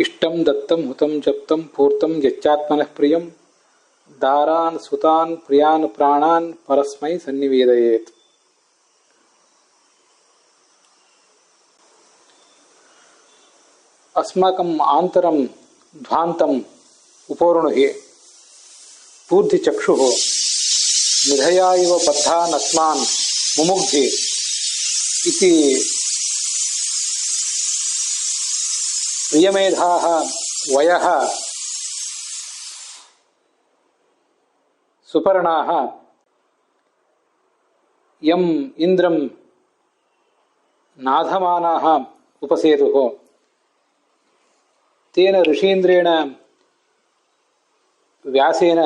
इष्टं दत्तं हुतं जप्तं पूर्तं यच्चात्मनः प्रियं दारान् सुतान् प्रियान् प्राणान् परस्मै सन्निवेदयेत्। अस्माकम् आन्तरं ध्वान्तम् उपोर्णुहि पूर्तिचक्षुः निधया इव बद्धान् अस्मान् मुमुग्धि इति प्रियमेधाः वयः सुपर्णाः यम् इन्द्रं नाधमानाः उपसेतुः तेन ऋषीन्द्रेण व्यासेन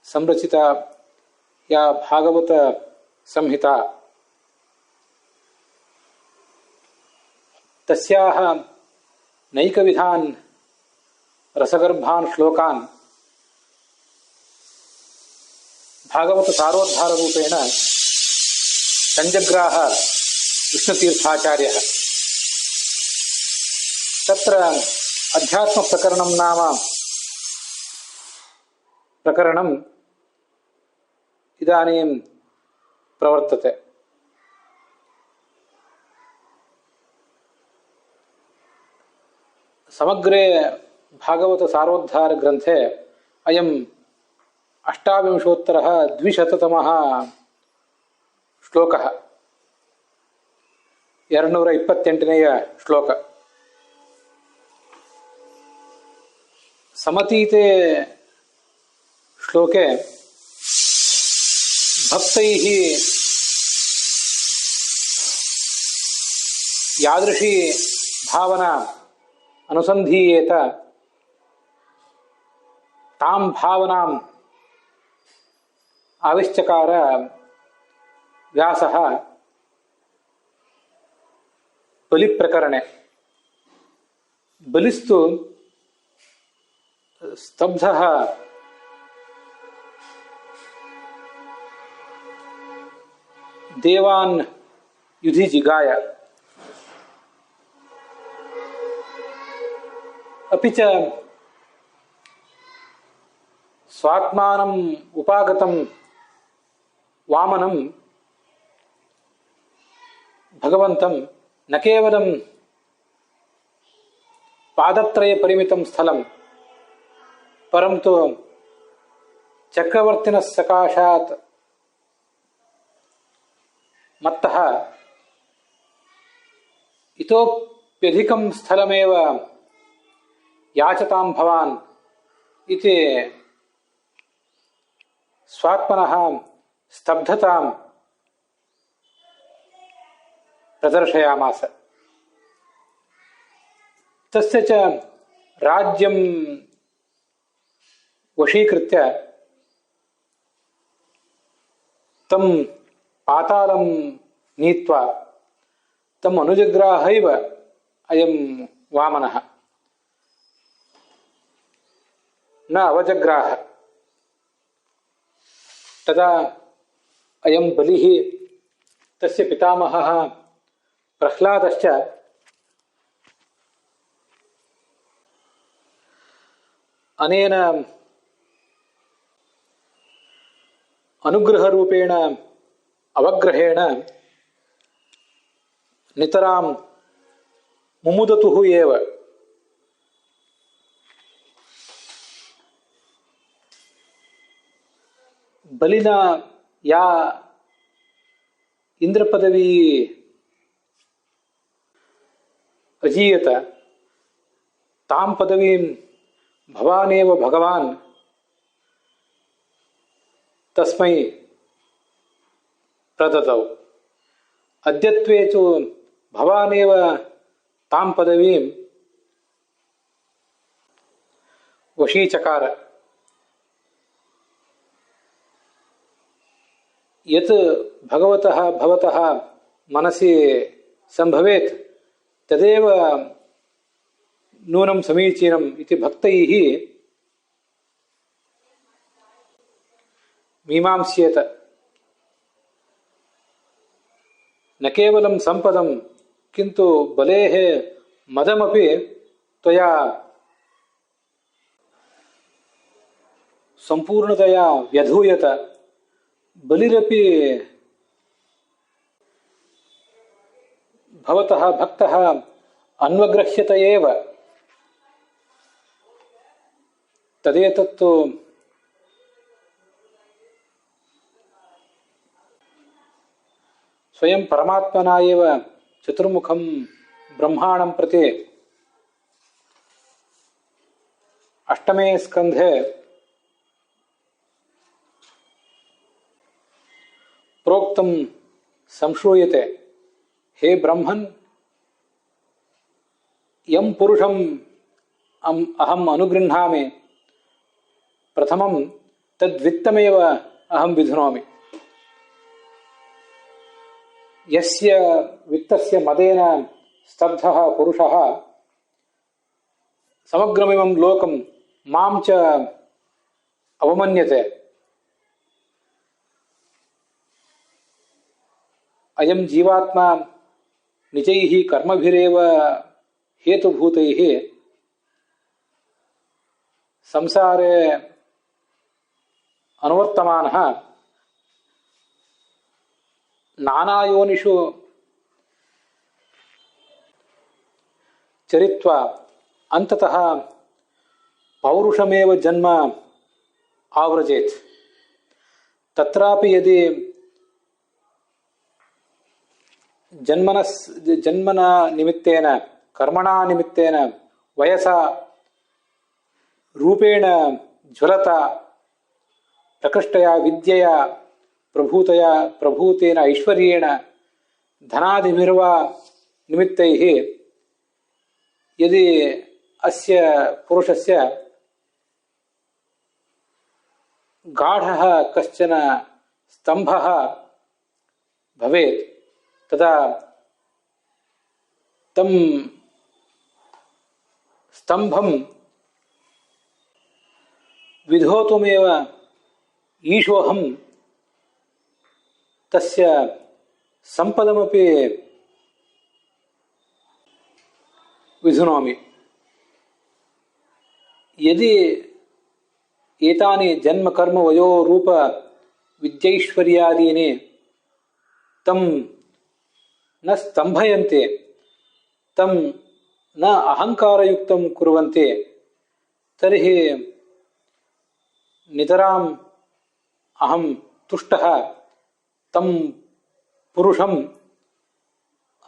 संरचिता या भागवत संहिता तस्याः नैकविधान् रसगर्भान् श्लोकान् भागवत सारोद्धाररूपेण संजग्राह विष्णुतीर्थाचार्यः। तत्र अध्यात्मप्रकरणं नाम प्रकरणम् इदानीं प्रवर्तते। समग्रे भागवत सारोद्धार ग्रंथे अयम् 28-द्विशततमः श्लोकः 228ನೇ श्लोक। समतीते श्लोके भक्तैः यादृशी भावना अनुसंधीयेत तां भावनाम् आविश्चकार व्यासः बलिप्रकरणे। बलिस्तु स्तब्धः देवान् युधि जिगाय अपि च स्वात्मानम् उपागतं वामनं भगवन्तं न केवलं पादत्रय परिमितं स्थलं परन्तु चक्रवर्तिनः सकाशात् मत्तः इतोप्यधिकं स्थलमेव याचतां भवान् इति स्वात्मनः स्तब्धतां प्रदर्शयामास। तस्य च राज्यं वशीकृत्य तं पातालं नीत्वा तम् अनुजग्राहैव अयं वामनः, न अवजग्राह। तदा अयं बलिः तस्य पितामहः प्रह्लादश्च अनेन अनुग्रहरूपेण अवग्रहेण नितरां मुमुदतुः एव। बलिना या इंद्रपदवी अजीयत तां पदवीं भवानेव भगवान् तस्मै प्रददौ। अद्यत्वे तु भवानेव तां पदवीं वशीचकार। यत् भगवतः भवतः मनसि संभवेत् तदेव नूनं समीचीनम् इति भक्तैः मीमांस्येत। न केवलं संपदं किन्तु बलेः मदमपि त्वया संपूर्णतया व्यधूयत बलिरपि भवतः भक्तः अन्वग्रह्यत एव तदेतत्तु स्वयं परमात्मना एव चतुर्मुखं ब्रह्माणं प्रति अष्टमे स्कन्धे प्रोक्तं संश्रूयते। हे ब्रह्मन्, यं पुरुषम् अहम् अनुगृह्णामि प्रथमं तद्वित्तमेव अहं विधुनोमि। यस्य वित्तस्य मदेन स्तब्धः पुरुषः समग्रमिमं लोकं मां च अवमन्यते। अयं जीवात्मा निजैः कर्मभिरेव हेतुभूतैः संसारे अनुवर्तमानः नानायोनिषु चरित्वा अंततः पौरुषमेव जन्म आवृजेत्। तत्रापि यदि जन्मना निमित्तेन कर्मणा निमित्तेन वयसा रूपेण ज्वलता प्रकृष्टया विद्यया प्रभूतेन ऐश्वर्येण धनादिभिर्वा निमित्तैः यदि अस्य पुरुषस्य गाढः कश्चन स्तम्भः भवेत् तदा तं स्तम्भं विधोतुमेव ईशोऽहं तस्य संपदमपि विधुनोमि। यदि एतानि जन्म कर्म वयो रूप विद्यैश्वर्यादीनि तं न स्तंभयन्ते, तं न अहंकारयुक्तं कुर्वन्ते, तर्हि नितराम् अहं तुष्टः तं पुरुषम्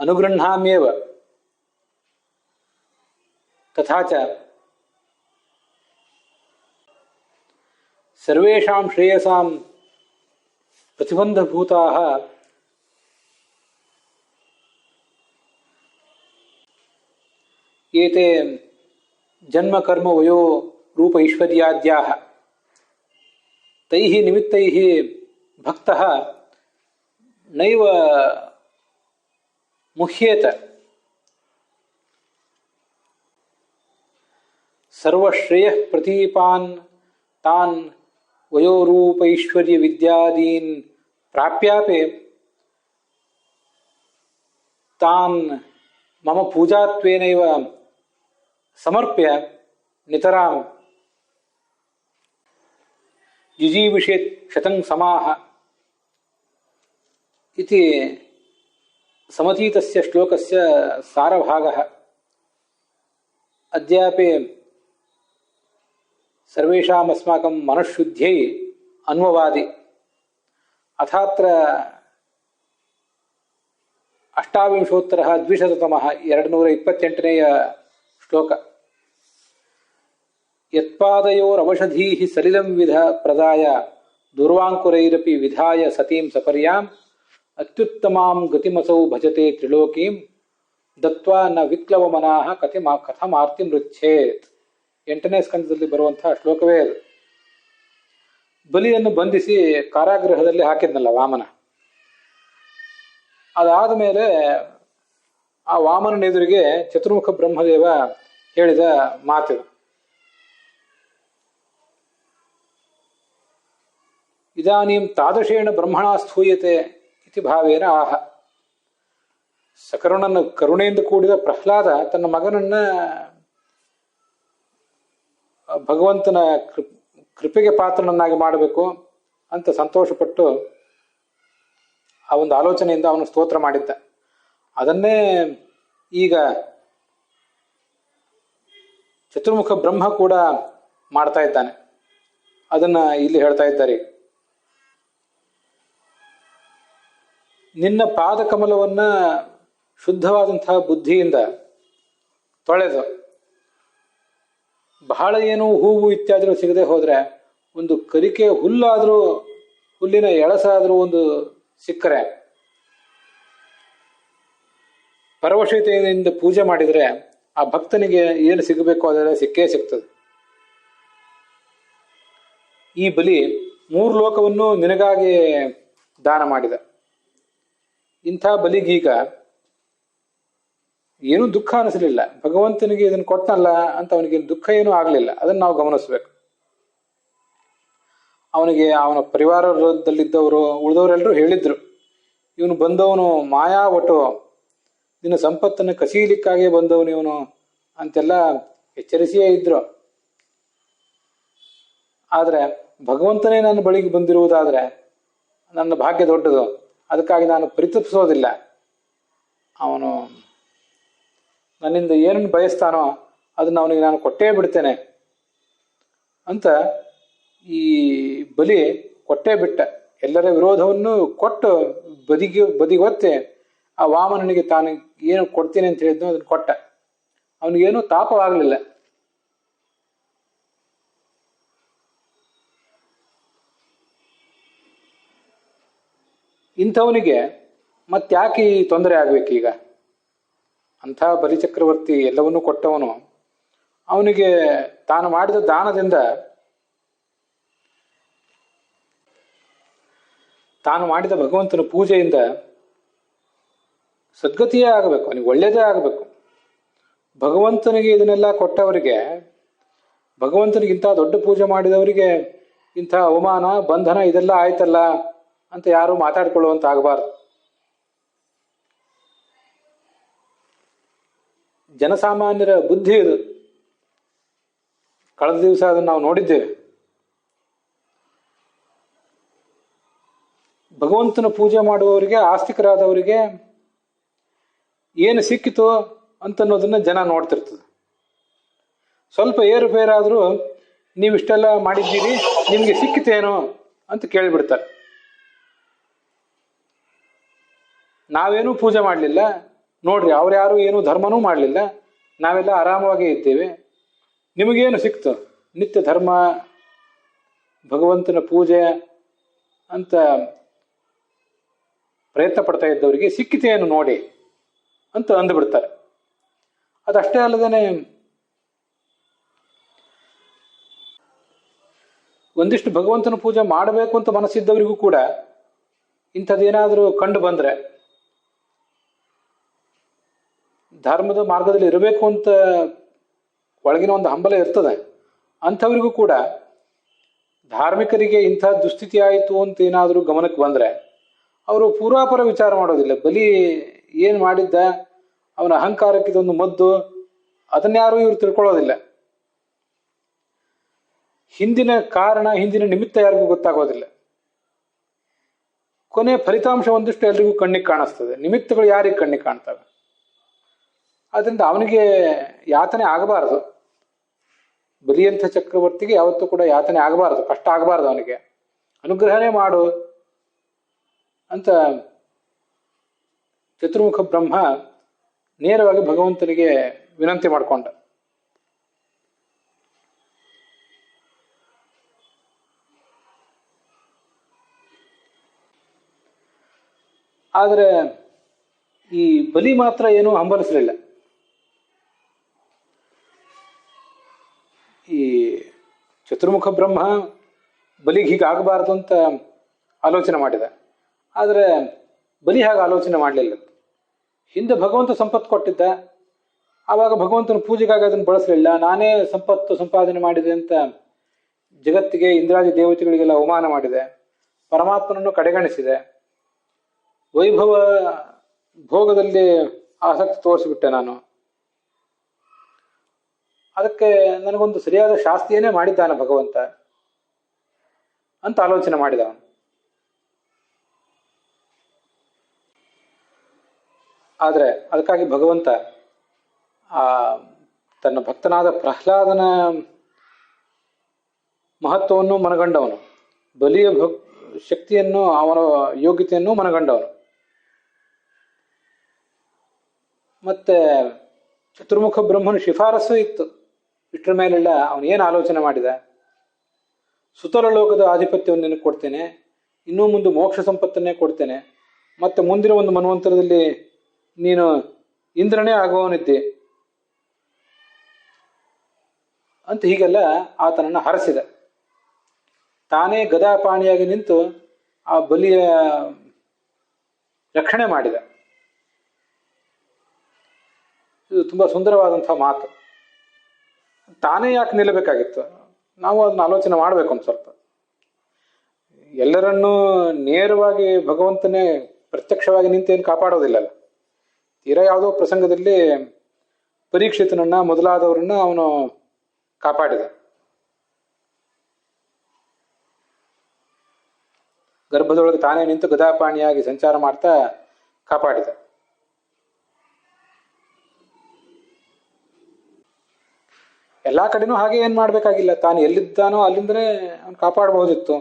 अनुगृह्णाम्येव। तथा च सर्वेषां श्रेयसां प्रतिबन्धभूताः एते जन्म कर्म वयो रूप ऐश्वर्याद्याः, तैः निमित्तैः भक्तः नैव मुह्येत। सर्वश्रेयः प्रतीपान् तान् वयोरूपैश्वर्य विद्यादीन् प्राप्यापि तान् मम पूजात्वेनैव समर्प्य नितरां युजीविषेत् शतं समाः इति समतीतस्य श्लोकस्य सारभागः अद्यापि सर्वेषाम् अस्माकं मनःशुद्ध्यै अन्ववादि। अथात्र 28-द्विशततमः 228नेಯ श्लोक। यत्पादयोरवशधीः सलिलं विध प्रदाय दूर्वाङ्कुरैरपि विधाय सतीं सपर्याम् अत्युत्तमां गतिमसौ भजते त्रिलोकीं दत्वा न विक्लवमनाः कथमार्ति मृच्छेತ್। 8ನೇ ಸ್ಕಂದದಲ್ಲಿ ಬರುವಂತಹ ಶ್ಲೋಕವೇ ಅದು. ಬಲಿಯನ್ನು ಬಂಧಿಸಿ ಕಾರಾಗೃಹದಲ್ಲಿ ಹಾಕಿದ್ನಲ್ಲ ವಾಮನ, ಅದಾದ ಮೇಲೆ ಆ ವಾಮನ ಎದುರಿಗೆ ಚತುರ್ಮುಖ ಬ್ರಹ್ಮದೇವ ಹೇಳಿದ ಮಾತು, ಇದಾನೀಂ ತಾದೃಶೇಣ ಬ್ರಹ್ಮಣಾ ಸ್ಥೂಯತೆ ಇತಿ ಭಾವೇನ ಆಹ. ಸಕರುಣನ ಕರುಣೆಯಿಂದ ಕೂಡಿದ ಪ್ರಹ್ಲಾದ ತನ್ನ ಮಗನನ್ನ ಭಗವಂತನ ಕೃಪೆಗೆ ಪಾತ್ರನನ್ನಾಗಿ ಮಾಡಬೇಕು ಅಂತ ಸಂತೋಷಪಟ್ಟು ಆ ಒಂದು ಆಲೋಚನೆಯಿಂದ ಅವನು ಸ್ತೋತ್ರ ಮಾಡಿದ್ದ. ಅದನ್ನೇ ಈಗ ಚತುರ್ಮುಖ ಬ್ರಹ್ಮ ಕೂಡ ಮಾಡ್ತಾ ಇದ್ದಾನೆ. ಅದನ್ನ ಇಲ್ಲಿ ಹೇಳ್ತಾ ಇದ್ದಾರೆ. ನಿನ್ನ ಪಾದ ಕಮಲವನ್ನ ಶುದ್ಧವಾದಂತಹ ಬುದ್ಧಿಯಿಂದ ತೊಳೆದು ಬಹಳ ಏನು ಹೂವು ಇತ್ಯಾದಿಗಳು ಸಿಗದೆ ಹೋದ್ರೆ ಒಂದು ಕರಿಕೆ ಹುಲ್ಲಾದ್ರೂ, ಹುಲ್ಲಿನ ಎಳಸಾದ್ರೂ ಒಂದು ಸಿಕ್ಕರೆ ಪರವಶತೆಯಿಂದ ಪೂಜೆ ಮಾಡಿದ್ರೆ ಆ ಭಕ್ತನಿಗೆ ಏನು ಸಿಗಬೇಕು ಅದೆಲ್ಲ ಸಿಕ್ಕೇ ಸಿಗ್ತದೆ. ಈ ಬಲಿ 3 ಲೋಕವನ್ನು ನಿನಗಾಗಿ ದಾನ ಮಾಡಿದ. ಇಂಥ ಬಲಿಗೀಗ ಏನೂ ದುಃಖ ಅನಿಸಲಿಲ್ಲ. ಭಗವಂತನಿಗೆ ಇದನ್ನು ಕೊಟ್ಟನಲ್ಲ ಅಂತ ಅವನಿಗೆ ದುಃಖ ಏನೂ ಆಗಲಿಲ್ಲ. ಅದನ್ನು ನಾವು ಗಮನಿಸ್ಬೇಕು. ಅವನಿಗೆ ಅವನ ಪರಿವಾರದಲ್ಲಿದ್ದವರು ಉಳಿದವರೆಲ್ಲರೂ ಹೇಳಿದ್ರು, ಇವನು ಬಂದವನು ಮಾಯಾವಟು, ನಿನ್ನ ಸಂಪತ್ತನ್ನು ಕಸೀಲಿಕ್ಕಾಗಿ ಬಂದವನು ಇವನು ಅಂತೆಲ್ಲ ಎಚ್ಚರಿಸಿಯೇ ಇದ್ರು. ಆದ್ರೆ ಭಗವಂತನೇ ನನ್ನ ಬಳಿಗೆ ಬಂದಿರುವುದಾದ್ರೆ ನನ್ನ ಭಾಗ್ಯ ದೊಡ್ಡದು, ಅದಕ್ಕಾಗಿ ನಾನು ಪರಿತಪಿಸೋದಿಲ್ಲ. ಅವನು ನನ್ನಿಂದ ಏನನ್ನು ಬಯಸ್ತಾನೋ ಅದನ್ನು ಅವನಿಗೆ ನಾನು ಕೊಟ್ಟೇ ಬಿಡ್ತೇನೆ ಅಂತ ಈ ಬಲಿ ಕೊಟ್ಟೇ ಬಿಟ್ಟ. ಎಲ್ಲರ ವಿರೋಧವನ್ನು ಕೊಟ್ಟು ಬದಿಗೊತ್ತೆ ಆ ವಾಮನನಿಗೆ ತಾನು ಏನು ಕೊಡ್ತೀನಿ ಅಂತ ಹೇಳಿದ್ನೋ ಅದನ್ನು ಕೊಟ್ಟ. ಅವನಿಗೇನು ತಾಪವಾಗಲಿಲ್ಲ. ಇಂಥವನಿಗೆ ಮತ್ತ್ಯಾಕೆ ಈ ತೊಂದರೆ ಆಗ್ಬೇಕೀಗ? ಅಂಥ ಬಲಿಚಕ್ರವರ್ತಿ ಎಲ್ಲವನ್ನೂ ಕೊಟ್ಟವನು ಅವನಿಗೆ ತಾನು ಮಾಡಿದ ದಾನದಿಂದ, ತಾನು ಮಾಡಿದ ಭಗವಂತನ ಪೂಜೆಯಿಂದ ಸದ್ಗತಿಯೇ ಆಗಬೇಕು, ಅವನಿಗೆ ಒಳ್ಳೆಯದೇ ಆಗಬೇಕು. ಭಗವಂತನಿಗೆ ಇದನ್ನೆಲ್ಲ ಕೊಟ್ಟವರಿಗೆ, ಭಗವಂತನಿಗೆ ಇಂಥ ದೊಡ್ಡ ಪೂಜೆ ಮಾಡಿದವರಿಗೆ ಇಂಥ ಅವಮಾನ ಬಂಧನ ಇದೆಲ್ಲ ಆಯ್ತಲ್ಲ ಅಂತ ಯಾರು ಮಾತಾಡ್ಕೊಳ್ಳುವಂತ ಆಗಬಾರ್ದು. ಜನಸಾಮಾನ್ಯರ ಬುದ್ಧಿ ಇದು. ಕಳೆದ ದಿವಸ ಅದನ್ನು ನಾವು ನೋಡಿದ್ದೇವೆ. ಭಗವಂತನ ಪೂಜೆ ಮಾಡುವವರಿಗೆ, ಆಸ್ತಿಕರಾದವರಿಗೆ ಏನು ಸಿಕ್ಕಿತು ಅಂತನ್ನೋದನ್ನ ಜನ ನೋಡ್ತಿರ್ತದೆ. ಸ್ವಲ್ಪ ಏರುಪೇರಾದರೂ ನೀವಿಷ್ಟೆಲ್ಲ ಮಾಡಿದ್ದೀರಿ, ನಿಮ್ಗೆ ಸಿಕ್ಕಿತೇನೋ ಅಂತ ಕೇಳಿಬಿಡ್ತಾರೆ. ನಾವೇನೂ ಪೂಜೆ ಮಾಡಲಿಲ್ಲ ನೋಡ್ರಿ, ಅವ್ರ್ಯಾರು ಏನೂ ಧರ್ಮನೂ ಮಾಡಲಿಲ್ಲ, ನಾವೆಲ್ಲ ಆರಾಮವಾಗೇ ಇದ್ದೇವೆ, ನಿಮಗೇನು ಸಿಕ್ತು? ನಿತ್ಯ ಧರ್ಮ, ಭಗವಂತನ ಪೂಜೆ ಅಂತ ಪ್ರಯತ್ನ ಪಡ್ತಾ ಇದ್ದವರಿಗೆ ಸಿಕ್ಕಿತೇನು ನೋಡಿ ಅಂತ ಅಂದುಬಿಡ್ತಾರೆ. ಅದಷ್ಟೇ ಅಲ್ಲದೇನೆ ಒಂದಿಷ್ಟು ಭಗವಂತನ ಪೂಜೆ ಮಾಡಬೇಕು ಅಂತ ಮನಸ್ಸಿದ್ದವರಿಗೂ ಕೂಡ ಇಂಥದ್ದೇನಾದರೂ ಕಂಡು ಬಂದ್ರೆ, ಧರ್ಮದ ಮಾರ್ಗದಲ್ಲಿ ಇರಬೇಕು ಅಂತ ಒಳಗಿನ ಒಂದು ಹಂಬಲ ಇರ್ತದೆ, ಅಂಥವರಿಗೂ ಕೂಡ ಧಾರ್ಮಿಕರಿಗೆ ಇಂಥ ದುಸ್ಥಿತಿ ಆಯಿತು ಅಂತ ಏನಾದರೂ ಗಮನಕ್ಕೆ ಬಂದರೆ ಅವರು ಪೂರ್ವಾಪರ ವಿಚಾರ ಮಾಡೋದಿಲ್ಲ. ಬಲಿ ಏನು ಮಾಡಿದ್ದ, ಅವನ ಅಹಂಕಾರಕ್ಕೆ ಇದೊಂದು ಮದ್ದು, ಅದನ್ಯಾರೂ ಇವರು ತಿಳ್ಕೊಳ್ಳೋದಿಲ್ಲ. ಹಿಂದಿನ ಕಾರಣ, ಹಿಂದಿನ ನಿಮಿತ್ತ ಯಾರಿಗೂ ಗೊತ್ತಾಗೋದಿಲ್ಲ. ಕೊನೆ ಫಲಿತಾಂಶ ಒಂದಿಷ್ಟು ಎಲ್ರಿಗೂ ಕಣ್ಣಿಗೆ ಕಾಣಿಸ್ತದೆ, ನಿಮಿತ್ತಗಳು ಯಾರಿಗೆ ಕಣ್ಣಿಗೆ ಕಾಣ್ತವೆ. ಅದರಿಂದ ಅವನಿಗೆ ಯಾತನೆ ಆಗಬಾರದು. ಬಲಿಯಂಥ ಚಕ್ರವರ್ತಿಗೆ ಯಾವತ್ತೂ ಕೂಡ ಯಾತನೆ ಆಗಬಾರದು, ಕಷ್ಟ ಆಗಬಾರದು, ಅವನಿಗೆ ಅನುಗ್ರಹನೇ ಮಾಡು ಅಂತ ಚತುರ್ಮುಖ ಬ್ರಹ್ಮ ನೇರವಾಗಿ ಭಗವಂತನಿಗೆ ವಿನಂತಿ ಮಾಡಿಕೊಂಡ. ಆದರೆ ಈ ಬಲಿ ಮಾತ್ರ ಏನೂ ಹಂಬಲಿಸಲಿಲ್ಲ. ಈ ಚತುರ್ಮುಖ ಬ್ರಹ್ಮ ಬಲಿಗೆ ಹೀಗಾಗಬಾರ್ದು ಅಂತ ಆಲೋಚನೆ ಮಾಡಿದ. ಆದರೆ ಬಲಿ ಹಾಗೆ ಆಲೋಚನೆ ಮಾಡಲಿಲ್ಲ. ಹಿಂದೆ ಭಗವಂತ ಸಂಪತ್ತು ಕೊಟ್ಟಿದ್ದ, ಆವಾಗ ಭಗವಂತನ ಪೂಜೆಗಾಗಿ ಅದನ್ನು ಬಳಸಲಿಲ್ಲ. ನಾನೇ ಸಂಪತ್ತು ಸಂಪಾದನೆ ಮಾಡಿದೆ ಅಂತ ಜಗತ್ತಿಗೆ, ಇಂದ್ರಾದಿ ದೇವತೆಗಳಿಗೆಲ್ಲ ಅವಮಾನ ಮಾಡಿದೆ, ಪರಮಾತ್ಮನನ್ನು ಕಡೆಗಣಿಸಿದೆ, ವೈಭವ ಭೋಗದಲ್ಲಿ ಆಸಕ್ತಿ ತೋರಿಸಿಬಿಟ್ಟೆ ನಾನು. ಅದಕ್ಕೆ ನನಗೊಂದು ಸರಿಯಾದ ಶಾಸ್ತಿಯನ್ನೇ ಮಾಡಿದ್ದಾನೆ ಭಗವಂತ ಅಂತ ಆಲೋಚನೆ ಮಾಡಿದ ಅವನು. ಆದರೆ ಅದಕ್ಕಾಗಿ ಭಗವಂತ ಆ ತನ್ನ ಭಕ್ತನಾದ ಪ್ರಹ್ಲಾದನ ಮಹತ್ವವನ್ನು ಮನಗಂಡವನು, ಬಲಿಯ ಶಕ್ತಿಯನ್ನು, ಅವನ ಯೋಗ್ಯತೆಯನ್ನು ಮನಗಂಡವನು. ಮತ್ತೆ ಚತುರ್ಮುಖ ಬ್ರಹ್ಮನ ಶಿಫಾರಸು ಇತ್ತು. ಇಷ್ಟರ ಮೇಲೆಲ್ಲ ಅವನು ಏನು ಆಲೋಚನೆ ಮಾಡಿದ, ಸುತರ ಲೋಕದ ಆಧಿಪತ್ಯವನ್ನು ನಿನಗೆ ಕೊಡ್ತೇನೆ, ಇನ್ನೂ ಮುಂದೆ ಮೋಕ್ಷ ಸಂಪತ್ತನ್ನೇ ಕೊಡ್ತೇನೆ, ಮತ್ತೆ ಮುಂದಿನ ಒಂದು ಮನ್ವಂತರದಲ್ಲಿ ನೀನು ಇಂದ್ರನೇ ಆಗುವವನಿದ್ದೆ ಅಂತ ಹೀಗೆಲ್ಲ ಆತನನ್ನು ಹರಸಿದ. ತಾನೇ ಗದಾಪಾಣಿಯಾಗಿ ನಿಂತು ಆ ಬಲಿಯ ರಕ್ಷಣೆ ಮಾಡಿದ. ಇದು ತುಂಬ ಸುಂದರವಾದಂತಹ ಮಾತು. ತಾನೇ ಯಾಕೆ ನಿಲ್ಲಬೇಕಾಗಿತ್ತು? ನಾವು ಅದನ್ನ ಆಲೋಚನೆ ಮಾಡಬೇಕು ಒಂದು ಸ್ವಲ್ಪ. ಎಲ್ಲರನ್ನೂ ನೇರವಾಗಿ ಭಗವಂತನೇ ಪ್ರತ್ಯಕ್ಷವಾಗಿ ನಿಂತೇನು ಕಾಪಾಡೋದಿಲ್ಲಲ್ಲ. ತೀರಾ ಯಾವುದೋ ಪ್ರಸಂಗದಲ್ಲಿ ಪರೀಕ್ಷಿತನನ್ನ ಮೊದಲಾದವರನ್ನ ಅವನು ಕಾಪಾಡಿದ. ಗರ್ಭದೊಳಗೆ ತಾನೇ ನಿಂತು ಗದಾಪಾಣಿಯಾಗಿ ಸಂಚಾರ ಮಾಡ್ತಾ ಕಾಪಾಡಿದ. ಎಲ್ಲಾ ಕಡೆನೂ ಹಾಗೆ ಏನ್ ಮಾಡ್ಬೇಕಾಗಿಲ್ಲ, ತಾನು ಎಲ್ಲಿದ್ದಾನೋ ಅಲ್ಲಿಂದನೇ ಅವನು ಕಾಪಾಡಬಹುದಿತ್ತು.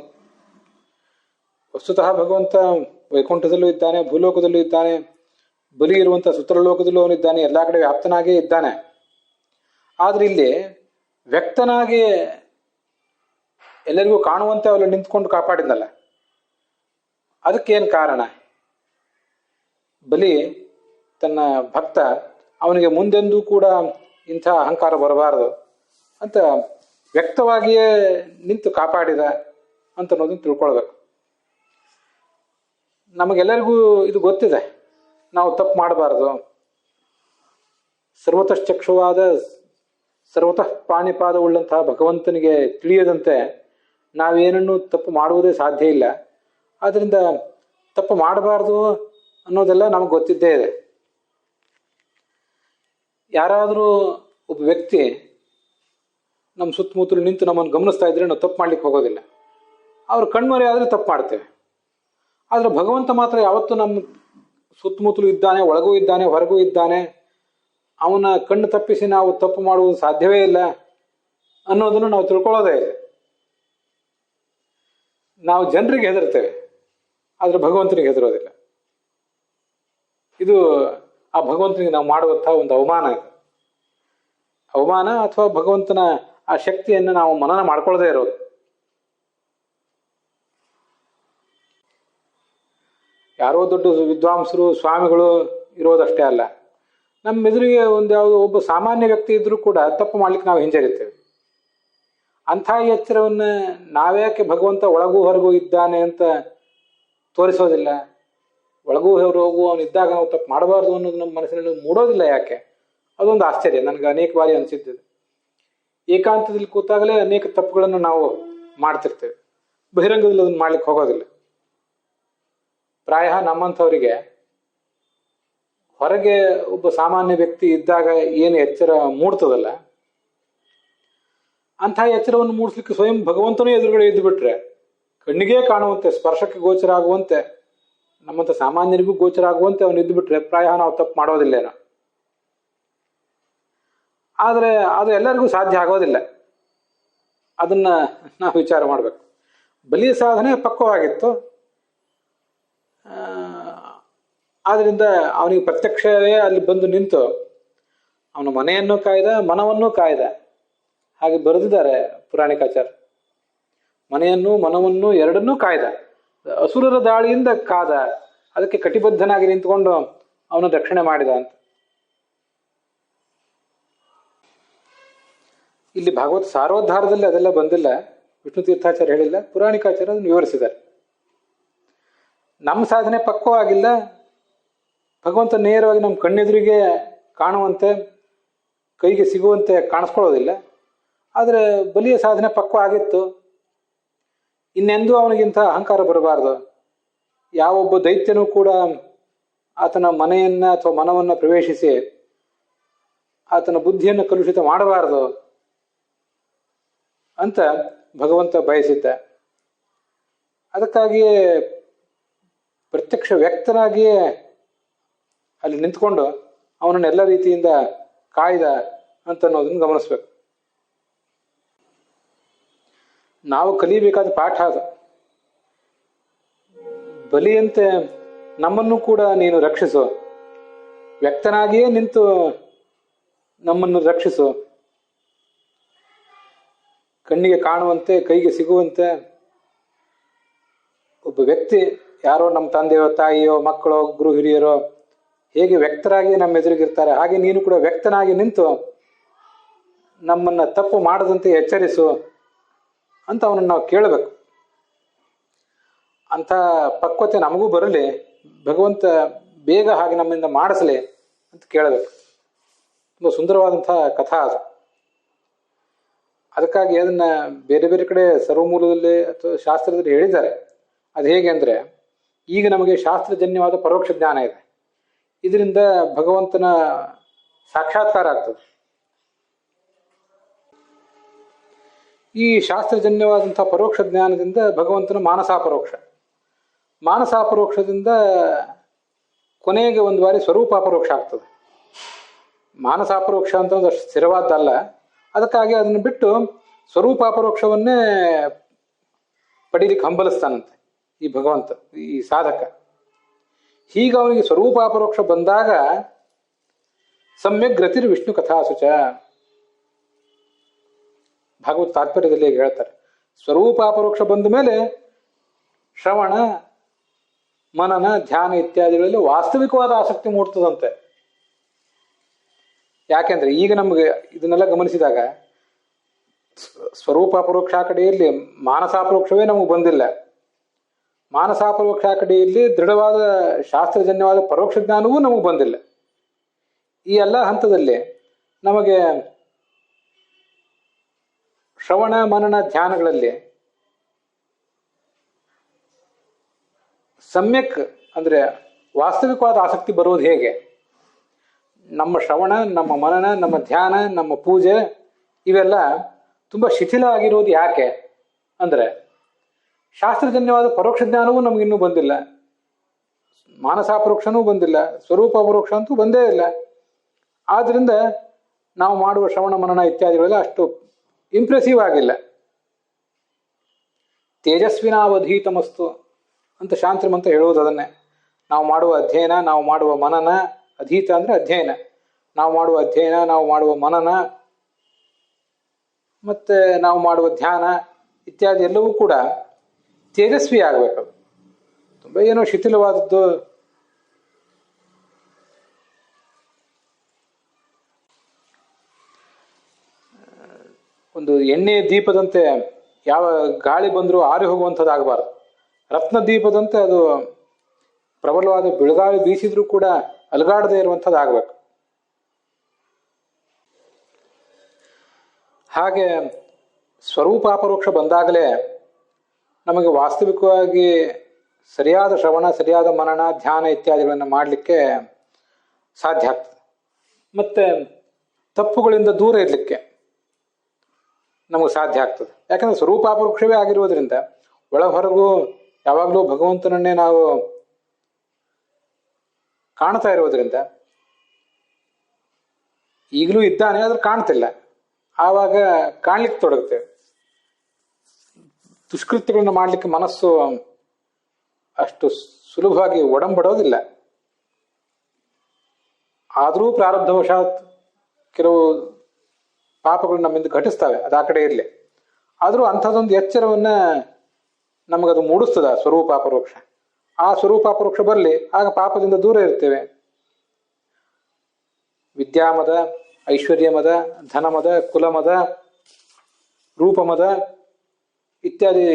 ವಸ್ತುತಃ ಭಗವಂತ ವೈಕುಂಠದಲ್ಲೂ ಇದ್ದಾನೆ, ಭೂಲೋಕದಲ್ಲೂ ಇದ್ದಾನೆ, ಬಲಿ ಇರುವಂತಹ ಸುತ್ರಲೋಕದಲ್ಲೂ ಅವನಿದ್ದಾನೆ, ಎಲ್ಲಾ ಕಡೆ ವ್ಯಾಪ್ತನಾಗೇ ಇದ್ದಾನೆ. ಆದ್ರೆ ಇಲ್ಲಿ ವ್ಯಕ್ತನಾಗಿ ಎಲ್ಲರಿಗೂ ಕಾಣುವಂತೆ ಅವಳು ನಿಂತ್ಕೊಂಡು ಕಾಪಾಡಿದ್ನಲ್ಲ, ಅದಕ್ಕೇನು ಕಾರಣ? ಬಲಿ ತನ್ನ ಭಕ್ತ, ಅವನಿಗೆ ಮುಂದೆಂದೂ ಕೂಡ ಇಂಥ ಅಹಂಕಾರ ಬರಬಾರದು ಅಂತ ವ್ಯಕ್ತವಾಗಿಯೇ ನಿಂತು ಕಾಪಾಡಿದ ಅಂತ ಅನ್ನೋದನ್ನು ತಿಳ್ಕೊಳ್ಬೇಕು. ನಮಗೆಲ್ಲರಿಗೂ ಇದು ಗೊತ್ತಿದೆ, ನಾವು ತಪ್ಪು ಮಾಡಬಾರದು. ಸರ್ವತಶ್ಚಕ್ಷುವಾದ ಸರ್ವತಃ ಪಾಣಿಪಾದವುಳ್ಳಂತಹ ಭಗವಂತನಿಗೆ ತಿಳಿಯದಂತೆ ನಾವೇನನ್ನು ತಪ್ಪು ಮಾಡುವುದೇ ಸಾಧ್ಯ ಇಲ್ಲ. ಆದ್ರಿಂದ ತಪ್ಪು ಮಾಡಬಾರ್ದು ಅನ್ನೋದೆಲ್ಲ ನಮಗೆ ಗೊತ್ತಿದ್ದೇ ಇದೆ. ಯಾರಾದರೂ ಒಬ್ಬ ವ್ಯಕ್ತಿ ನಮ್ಮ ಸುತ್ತಮುತ್ತಲು ನಿಂತು ನಮ್ಮನ್ನು ಗಮನಿಸ್ತಾ ಇದ್ರೆ ನಾವು ತಪ್ಪು ಮಾಡ್ಲಿಕ್ಕೆ ಹೋಗೋದಿಲ್ಲ. ಅವ್ರ ಕಣ್ಮರೆ ಆದರೆ ತಪ್ಪು ಮಾಡ್ತೇವೆ. ಆದ್ರೆ ಭಗವಂತ ಮಾತ್ರ ಯಾವತ್ತೂ ನಮ್ಮ ಸುತ್ತಮುತ್ತಲು ಇದ್ದಾನೆ, ಒಳಗೂ ಇದ್ದಾನೆ, ಹೊರಗೂ ಇದ್ದಾನೆ. ಅವನ ಕಣ್ಣು ತಪ್ಪಿಸಿ ನಾವು ತಪ್ಪು ಮಾಡುವುದು ಸಾಧ್ಯವೇ ಇಲ್ಲ ಅನ್ನೋದನ್ನು ನಾವು ತಿಳ್ಕೊಳ್ಳೋದೇ ಇದೆ. ನಾವು ಜನರಿಗೆ ಹೆದರ್ತೇವೆ, ಆದ್ರೆ ಭಗವಂತನಿಗೆ ಹೆದರೋದಿಲ್ಲ. ಇದು ಆ ಭಗವಂತನಿಗೆ ನಾವು ಮಾಡುವಂತಹ ಒಂದು ಅವಮಾನ. ಇದು ಅವಮಾನ ಅಥವಾ ಭಗವಂತನ ಆ ಶಕ್ತಿಯನ್ನು ನಾವು ಮನನ ಮಾಡ್ಕೊಳ್ಳದೇ ಇರೋದು. ಯಾರೋ ದೊಡ್ಡ ವಿದ್ವಾಂಸರು ಸ್ವಾಮಿಗಳು ಇರೋದಷ್ಟೇ ಅಲ್ಲ, ನಮ್ಮ ಎದುರಿಗೆ ಒಂದು ಯಾವುದೋ ಒಬ್ಬ ಸಾಮಾನ್ಯ ವ್ಯಕ್ತಿ ಇದ್ರೂ ಕೂಡ ತಪ್ಪು ಮಾಡ್ಲಿಕ್ಕೆ ನಾವು ಹಿಂಜರಿತೇವೆ. ಅಂಥ ಎಚ್ಚರವನ್ನ ನಾವ್ಯಾಕೆ ಭಗವಂತ ಒಳಗೂ ಹೊರಗೂ ಇದ್ದಾನೆ ಅಂತ ತೋರಿಸೋದಿಲ್ಲ? ಒಳಗೂ ಹೊರಗೂ ಅವನಿದ್ದಾಗ ನಾವು ತಪ್ಪು ಮಾಡಬಾರ್ದು ಅನ್ನೋದು ನಮ್ಮ ಮನಸ್ಸಿನಲ್ಲಿ ಮೂಡೋದಿಲ್ಲ ಯಾಕೆ? ಅದೊಂದು ಆಶ್ಚರ್ಯ ನನಗೆ ಅನೇಕ ಬಾರಿ ಅನಿಸಿದ್ದು. ಏಕಾಂತದಲ್ಲಿ ಕೂತಾಗಲೇ ಅನೇಕ ತಪ್ಪುಗಳನ್ನು ನಾವು ಮಾಡ್ತಿರ್ತೇವೆ, ಬಹಿರಂಗದಲ್ಲಿ ಅದನ್ನು ಮಾಡ್ಲಿಕ್ಕೆ ಹೋಗೋದಿಲ್ಲ. ಪ್ರಾಯ ನಮ್ಮಂಥವರಿಗೆ ಹೊರಗೆ ಒಬ್ಬ ಸಾಮಾನ್ಯ ವ್ಯಕ್ತಿ ಇದ್ದಾಗ ಏನು ಎಚ್ಚರ ಮೂಡ್ತದಲ್ಲ, ಅಂಥ ಎಚ್ಚರವನ್ನು ಮೂಡಿಸ್ಲಿಕ್ಕೆ ಸ್ವಯಂ ಭಗವಂತನೂ ಎದುರುಗಡೆ ಇದ್ದು ಬಿಟ್ರೆ, ಕಣ್ಣಿಗೆ ಕಾಣುವಂತೆ, ಸ್ಪರ್ಶಕ್ಕೆ ಗೋಚರ ಆಗುವಂತೆ, ನಮ್ಮಂಥ ಸಾಮಾನ್ಯರಿಗೂ ಗೋಚರ ಆಗುವಂತೆ ಅವನು ಇದ್ದು ಬಿಟ್ರೆ ಪ್ರಾಯ ನಾವು ತಪ್ಪು ಮಾಡೋದಿಲ್ಲೇನೋ. ಆದ್ರೆ ಅದು ಎಲ್ಲರಿಗೂ ಸಾಧ್ಯ ಆಗೋದಿಲ್ಲ. ಅದನ್ನ ನಾವು ವಿಚಾರ ಮಾಡ್ಬೇಕು. ಬಲಿಯ ಸಾಧನೆ ಪಕ್ವವಾಗಿತ್ತು. ಆದ್ರಿಂದ ಅವನಿಗೆ ಪ್ರತ್ಯಕ್ಷವೇ ಅಲ್ಲಿ ಬಂದು ನಿಂತು ಅವನ ಮನೆಯನ್ನು ಕಾಯ್ದ, ಮನವನ್ನೂ ಕಾಯ್ದ. ಹಾಗೆ ಬರೆದಿದ್ದಾರೆ ಪುರಾಣಿಕಾಚಾರ್ಯ. ಮನೆಯನ್ನು ಮನವನ್ನು ಎರಡನ್ನೂ ಕಾಯ್ದ, ಅಸುರರ ದಾಳಿಯಿಂದ ಕಾದ, ಅದಕ್ಕೆ ಕಟಿಬದ್ಧನಾಗಿ ನಿಂತ್ಕೊಂಡು ಅವನ ರಕ್ಷಣೆ ಮಾಡಿದ ಅಂತ. ಇಲ್ಲಿ ಭಾಗವತ ಸಾರೋದ್ಧಾರದಲ್ಲಿ ಅದೆಲ್ಲ ಬಂದಿಲ್ಲ, ವಿಷ್ಣು ತೀರ್ಥಾಚಾರ್ಯ ಹೇಳಿಲ್ಲ, ಪುರಾಣಿಕಾಚಾರ್ಯ ಅದನ್ನು ವಿವರಿಸಿದ್ದಾರೆ. ನಮ್ಮ ಸಾಧನೆ ಪಕ್ವವಾಗಿಲ್ಲ, ಭಗವಂತ ನೇರವಾಗಿ ನಮ್ಮ ಕಣ್ಣೆದುರಿಗೆ ಕಾಣುವಂತೆ, ಕೈಗೆ ಸಿಗುವಂತೆ ಕಾಣಿಸ್ಕೊಳ್ಳೋದಿಲ್ಲ. ಆದರೆ ಬಲಿಯ ಸಾಧನೆ ಪಕ್ವ ಆಗಿತ್ತು. ಇನ್ನೆಂದೂ ಅವನಿಗಿಂತ ಅಹಂಕಾರ ಬರಬಾರ್ದು. ಯಾವೊಬ್ಬ ದೈತ್ಯನೂ ಕೂಡ ಆತನ ಮನೆಯನ್ನು ಅಥವಾ ಮನವನ್ನು ಪ್ರವೇಶಿಸಿ ಆತನ ಬುದ್ಧಿಯನ್ನು ಕಲುಷಿತ ಮಾಡಬಾರದು ಅಂತ ಭಗವಂತ ಬಯಸಿದ್ದ. ಅದಕ್ಕಾಗಿಯೇ ಪ್ರತ್ಯಕ್ಷ ವ್ಯಕ್ತನಾಗಿಯೇ ಅಲ್ಲಿ ನಿಂತ್ಕೊಂಡು ಅವನನ್ನು ಎಲ್ಲ ರೀತಿಯಿಂದ ಕಾಯ್ದ ಅಂತ ಅನ್ನೋದನ್ನು ಗಮನಿಸ್ಬೇಕು. ನಾವು ಕಲಿಬೇಕಾದ ಪಾಠ ಅದು. ಬಲಿಯಂತೆ ನಮ್ಮನ್ನು ಕೂಡ ನೀನು ರಕ್ಷಿಸು, ವ್ಯಕ್ತನಾಗಿಯೇ ನಿಂತು ನಮ್ಮನ್ನು ರಕ್ಷಿಸು, ಕಣ್ಣಿಗೆ ಕಾಣುವಂತೆ ಕೈಗೆ ಸಿಗುವಂತೆ ಒಬ್ಬ ವ್ಯಕ್ತಿ, ಯಾರೋ ನಮ್ಮ ತಂದೆಯೋ ತಾಯಿಯೋ ಮಕ್ಕಳೋ ಗುರು ಹಿರಿಯರೋ ಹೇಗೆ ವ್ಯಕ್ತರಾಗಿ ನಮ್ಮ ಎದುರಿಗಿರ್ತಾರೆ ಹಾಗೆ ನೀನು ಕೂಡ ವ್ಯಕ್ತನಾಗಿ ನಿಂತು ನಮ್ಮನ್ನು ತಪ್ಪು ಮಾಡದಂತೆ ಎಚ್ಚರಿಸು ಅಂತ ಅವನನ್ನು ನಾವು ಕೇಳಬೇಕು. ಅಂಥ ಪಕ್ವತೆ ನಮಗೂ ಬರಲಿ, ಭಗವಂತ ಬೇಗ ಹಾಗೆ ನಮ್ಮಿಂದ ಮಾಡಿಸಲಿ ಅಂತ ಕೇಳಬೇಕು. ತುಂಬ ಸುಂದರವಾದಂಥ ಕಥಾ ಅದು. ಅದಕ್ಕಾಗಿ ಅದನ್ನ ಬೇರೆ ಬೇರೆ ಕಡೆ ಸರ್ವಮೂಲದಲ್ಲಿ ಅಥವಾ ಶಾಸ್ತ್ರದಲ್ಲಿ ಹೇಳಿದ್ದಾರೆ. ಅದು ಹೇಗೆ ಅಂದರೆ, ಈಗ ನಮಗೆ ಶಾಸ್ತ್ರಜನ್ಯವಾದ ಪರೋಕ್ಷ ಜ್ಞಾನ ಇದೆ, ಇದರಿಂದ ಭಗವಂತನ ಸಾಕ್ಷಾತ್ಕಾರ ಆಗ್ತದೆ. ಈ ಶಾಸ್ತ್ರಜನ್ಯವಾದಂಥ ಪರೋಕ್ಷ ಜ್ಞಾನದಿಂದ ಭಗವಂತನ ಮಾನಸಾಪರೋಕ್ಷ, ಮಾನಸಾಪರೋಕ್ಷದಿಂದ ಕೊನೆಗೆ ಒಂದು ಬಾರಿ ಸ್ವರೂಪಾಪರೋಕ್ಷ ಆಗ್ತದೆ. ಮಾನಸಾಪರೋಕ್ಷ ಅಂತ ಒಂದು ಅಷ್ಟು ಸ್ಥಿರವಾದ್ದಲ್ಲ, ಅದಕ್ಕಾಗಿ ಅದನ್ನು ಬಿಟ್ಟು ಸ್ವರೂಪಾಪರೋಕ್ಷವನ್ನೇ ಪಡೀಲಿಕ್ಕೆ ಹಂಬಲಿಸ್ತಾನಂತೆ ಈ ಭಗವಂತ, ಈ ಸಾಧಕ. ಹೀಗೆ ಅವನಿಗೆ ಸ್ವರೂಪಾಪರೋಕ್ಷ ಬಂದಾಗ ಸಮ್ಯಕ್ ಗತಿರ್ ವಿಷ್ಣು ಕಥಾಸುಚ, ಭಾಗವತ ತಾತ್ಪರ್ಯದಲ್ಲಿ ಹೇಳ್ತಾರೆ. ಸ್ವರೂಪಾಪರೋಕ್ಷ ಬಂದ ಮೇಲೆ ಶ್ರವಣ ಮನನ ಧ್ಯಾನ ಇತ್ಯಾದಿಗಳಲ್ಲಿ ವಾಸ್ತವಿಕವಾದ ಆಸಕ್ತಿ ಮೂಡ್ತದಂತೆ. ಯಾಕೆಂದ್ರೆ ಈಗ ನಮಗೆ ಇದನ್ನೆಲ್ಲ ಗಮನಿಸಿದಾಗ ಸ್ವರೂಪಾಪರೋಕ್ಷ ಕಡೆಯಲ್ಲಿ ಮಾನಸಾಪರೋಕ್ಷವೇ ನಮಗೆ ಬಂದಿಲ್ಲ. ಮಾನಸಾಪರೋಕ್ಷ ಕಡೆಯಲ್ಲಿ ದೃಢವಾದ ಶಾಸ್ತ್ರಜನ್ಯವಾದ ಪರೋಕ್ಷ ಜ್ಞಾನವೂ ನಮಗೆ ಬಂದಿಲ್ಲ. ಈ ಎಲ್ಲ ಹಂತದಲ್ಲಿ ನಮಗೆ ಶ್ರವಣ ಮನನ ಧ್ಯಾನಗಳಲ್ಲಿ ಸಮ್ಯಕ್ ಅಂದ್ರೆ ವಾಸ್ತವಿಕವಾದ ಆಸಕ್ತಿ ಬರೋದು ಹೇಗೆ? ನಮ್ಮ ಶ್ರವಣ, ನಮ್ಮ ಮನನ, ನಮ್ಮ ಧ್ಯಾನ, ನಮ್ಮ ಪೂಜೆ ಇವೆಲ್ಲ ತುಂಬ ಶಿಥಿಲ ಆಗಿರೋದು ಯಾಕೆ ಅಂದರೆ, ಶಾಸ್ತ್ರಜನ್ಯವಾದ ಪರೋಕ್ಷ ಜ್ಞಾನವೂ ನಮಗಿನ್ನೂ ಬಂದಿಲ್ಲ, ಮಾನಸಾಪರೋಕ್ಷನೂ ಬಂದಿಲ್ಲ, ಸ್ವರೂಪಾಪರೋಕ್ಷ ಅಂತೂ ಬಂದೇ ಇಲ್ಲ. ಆದ್ದರಿಂದ ನಾವು ಮಾಡುವ ಶ್ರವಣ ಮನನ ಇತ್ಯಾದಿಗಳೆಲ್ಲ ಅಷ್ಟು ಇಂಪ್ರೆಸಿವ್ ಆಗಿಲ್ಲ. ತೇಜಸ್ವಿನಾವಧೀತಮಸ್ತು ಅಂತ ಶಾಂತಮ್ ಅಂತ ಹೇಳುವುದು ಅದನ್ನೇ. ನಾವು ಮಾಡುವ ಅಧ್ಯಯನ, ನಾವು ಮಾಡುವ ಮನನ, ಅಧೀತ ಅಂದ್ರೆ ಅಧ್ಯಯನ, ನಾವು ಮಾಡುವ ಅಧ್ಯಯನ, ನಾವು ಮಾಡುವ ಮನನ ಮತ್ತೆ ನಾವು ಮಾಡುವ ಧ್ಯಾನ ಇತ್ಯಾದಿ ಎಲ್ಲವೂ ಕೂಡ ತೇಜಸ್ವಿ ಆಗಬೇಕು. ತುಂಬ ಏನೋ ಶಿಥಿಲವಾದದ್ದು, ಒಂದು ಎಣ್ಣೆ ದೀಪದಂತೆ ಯಾವ ಗಾಳಿ ಬಂದರೂ ಆರಿ ಹೋಗುವಂಥದ್ದಾಗಬಾರ್ದು. ರತ್ನ ದೀಪದಂತೆ ಅದು ಪ್ರಬಲವಾದ ಬಿಳುಗಾಳಿ ಬೀಸಿದ್ರೂ ಕೂಡ ಅಲುಗಾಡದೇ ಇರುವಂಥದ್ದಾಗಬೇಕು. ಹಾಗೆ ಸ್ವರೂಪಾಪರೋಕ್ಷ ಬಂದಾಗಲೇ ನಮಗೆ ವಾಸ್ತವಿಕವಾಗಿ ಸರಿಯಾದ ಶ್ರವಣ, ಸರಿಯಾದ ಮನನ, ಧ್ಯಾನ ಇತ್ಯಾದಿಗಳನ್ನು ಮಾಡಲಿಕ್ಕೆ ಸಾಧ್ಯ ಆಗ್ತದೆ. ಮತ್ತೆ ತಪ್ಪುಗಳಿಂದ ದೂರ ಇರಲಿಕ್ಕೆ ನಮಗೆ ಸಾಧ್ಯ ಆಗ್ತದೆ. ಯಾಕಂದ್ರೆ ಸ್ವರೂಪಾಪರೋಕ್ಷವೇ ಆಗಿರುವುದರಿಂದ ಒಳ ಹೊರಗೂ ಯಾವಾಗಲೂ ಭಗವಂತನನ್ನೇ ನಾವು ಕಾಣ್ತಾ ಇರೋದ್ರಿಂದ, ಈಗಲೂ ಇದ್ದಾನೆ ಆದ್ರೆ ಕಾಣ್ತಿಲ್ಲ, ಆವಾಗ ಕಾಣ್ಲಿಕ್ಕೆ ತೊಡಗುತ್ತೇವೆ. ದುಷ್ಕೃತ್ಯಗಳನ್ನು ಮಾಡಲಿಕ್ಕೆ ಮನಸ್ಸು ಅಷ್ಟು ಸುಲಭವಾಗಿ ಒಡಂಬಡೋದಿಲ್ಲ. ಆದರೂ ಪ್ರಾರಬ್ಧವಶಾತ್ ಕೆಲವು ಪಾಪಗಳು ನಮ್ಮಿಂದ ಘಟಿಸ್ತವೆ, ಅದು ಆ ಕಡೆ ಇರಲಿ. ಆದರೂ ಅಂಥದ್ದೊಂದು ಎಚ್ಚರವನ್ನ ನಮಗದು ಮೂಡಿಸ್ತದ ಸ್ವರೂಪಾಪರೋಕ್ಷ. ಆ ಸ್ವರೂಪಾಪರೋಕ್ಷ ಬರಲಿ, ಆಗ ಪಾಪದಿಂದ ದೂರ ಇರ್ತೇವೆ. ವಿದ್ಯಾಮದ, ಐಶ್ವರ್ಯಮದ, ಧನಮದ, ಕುಲಮದ, ರೂಪಮದ ಇತ್ಯಾದಿ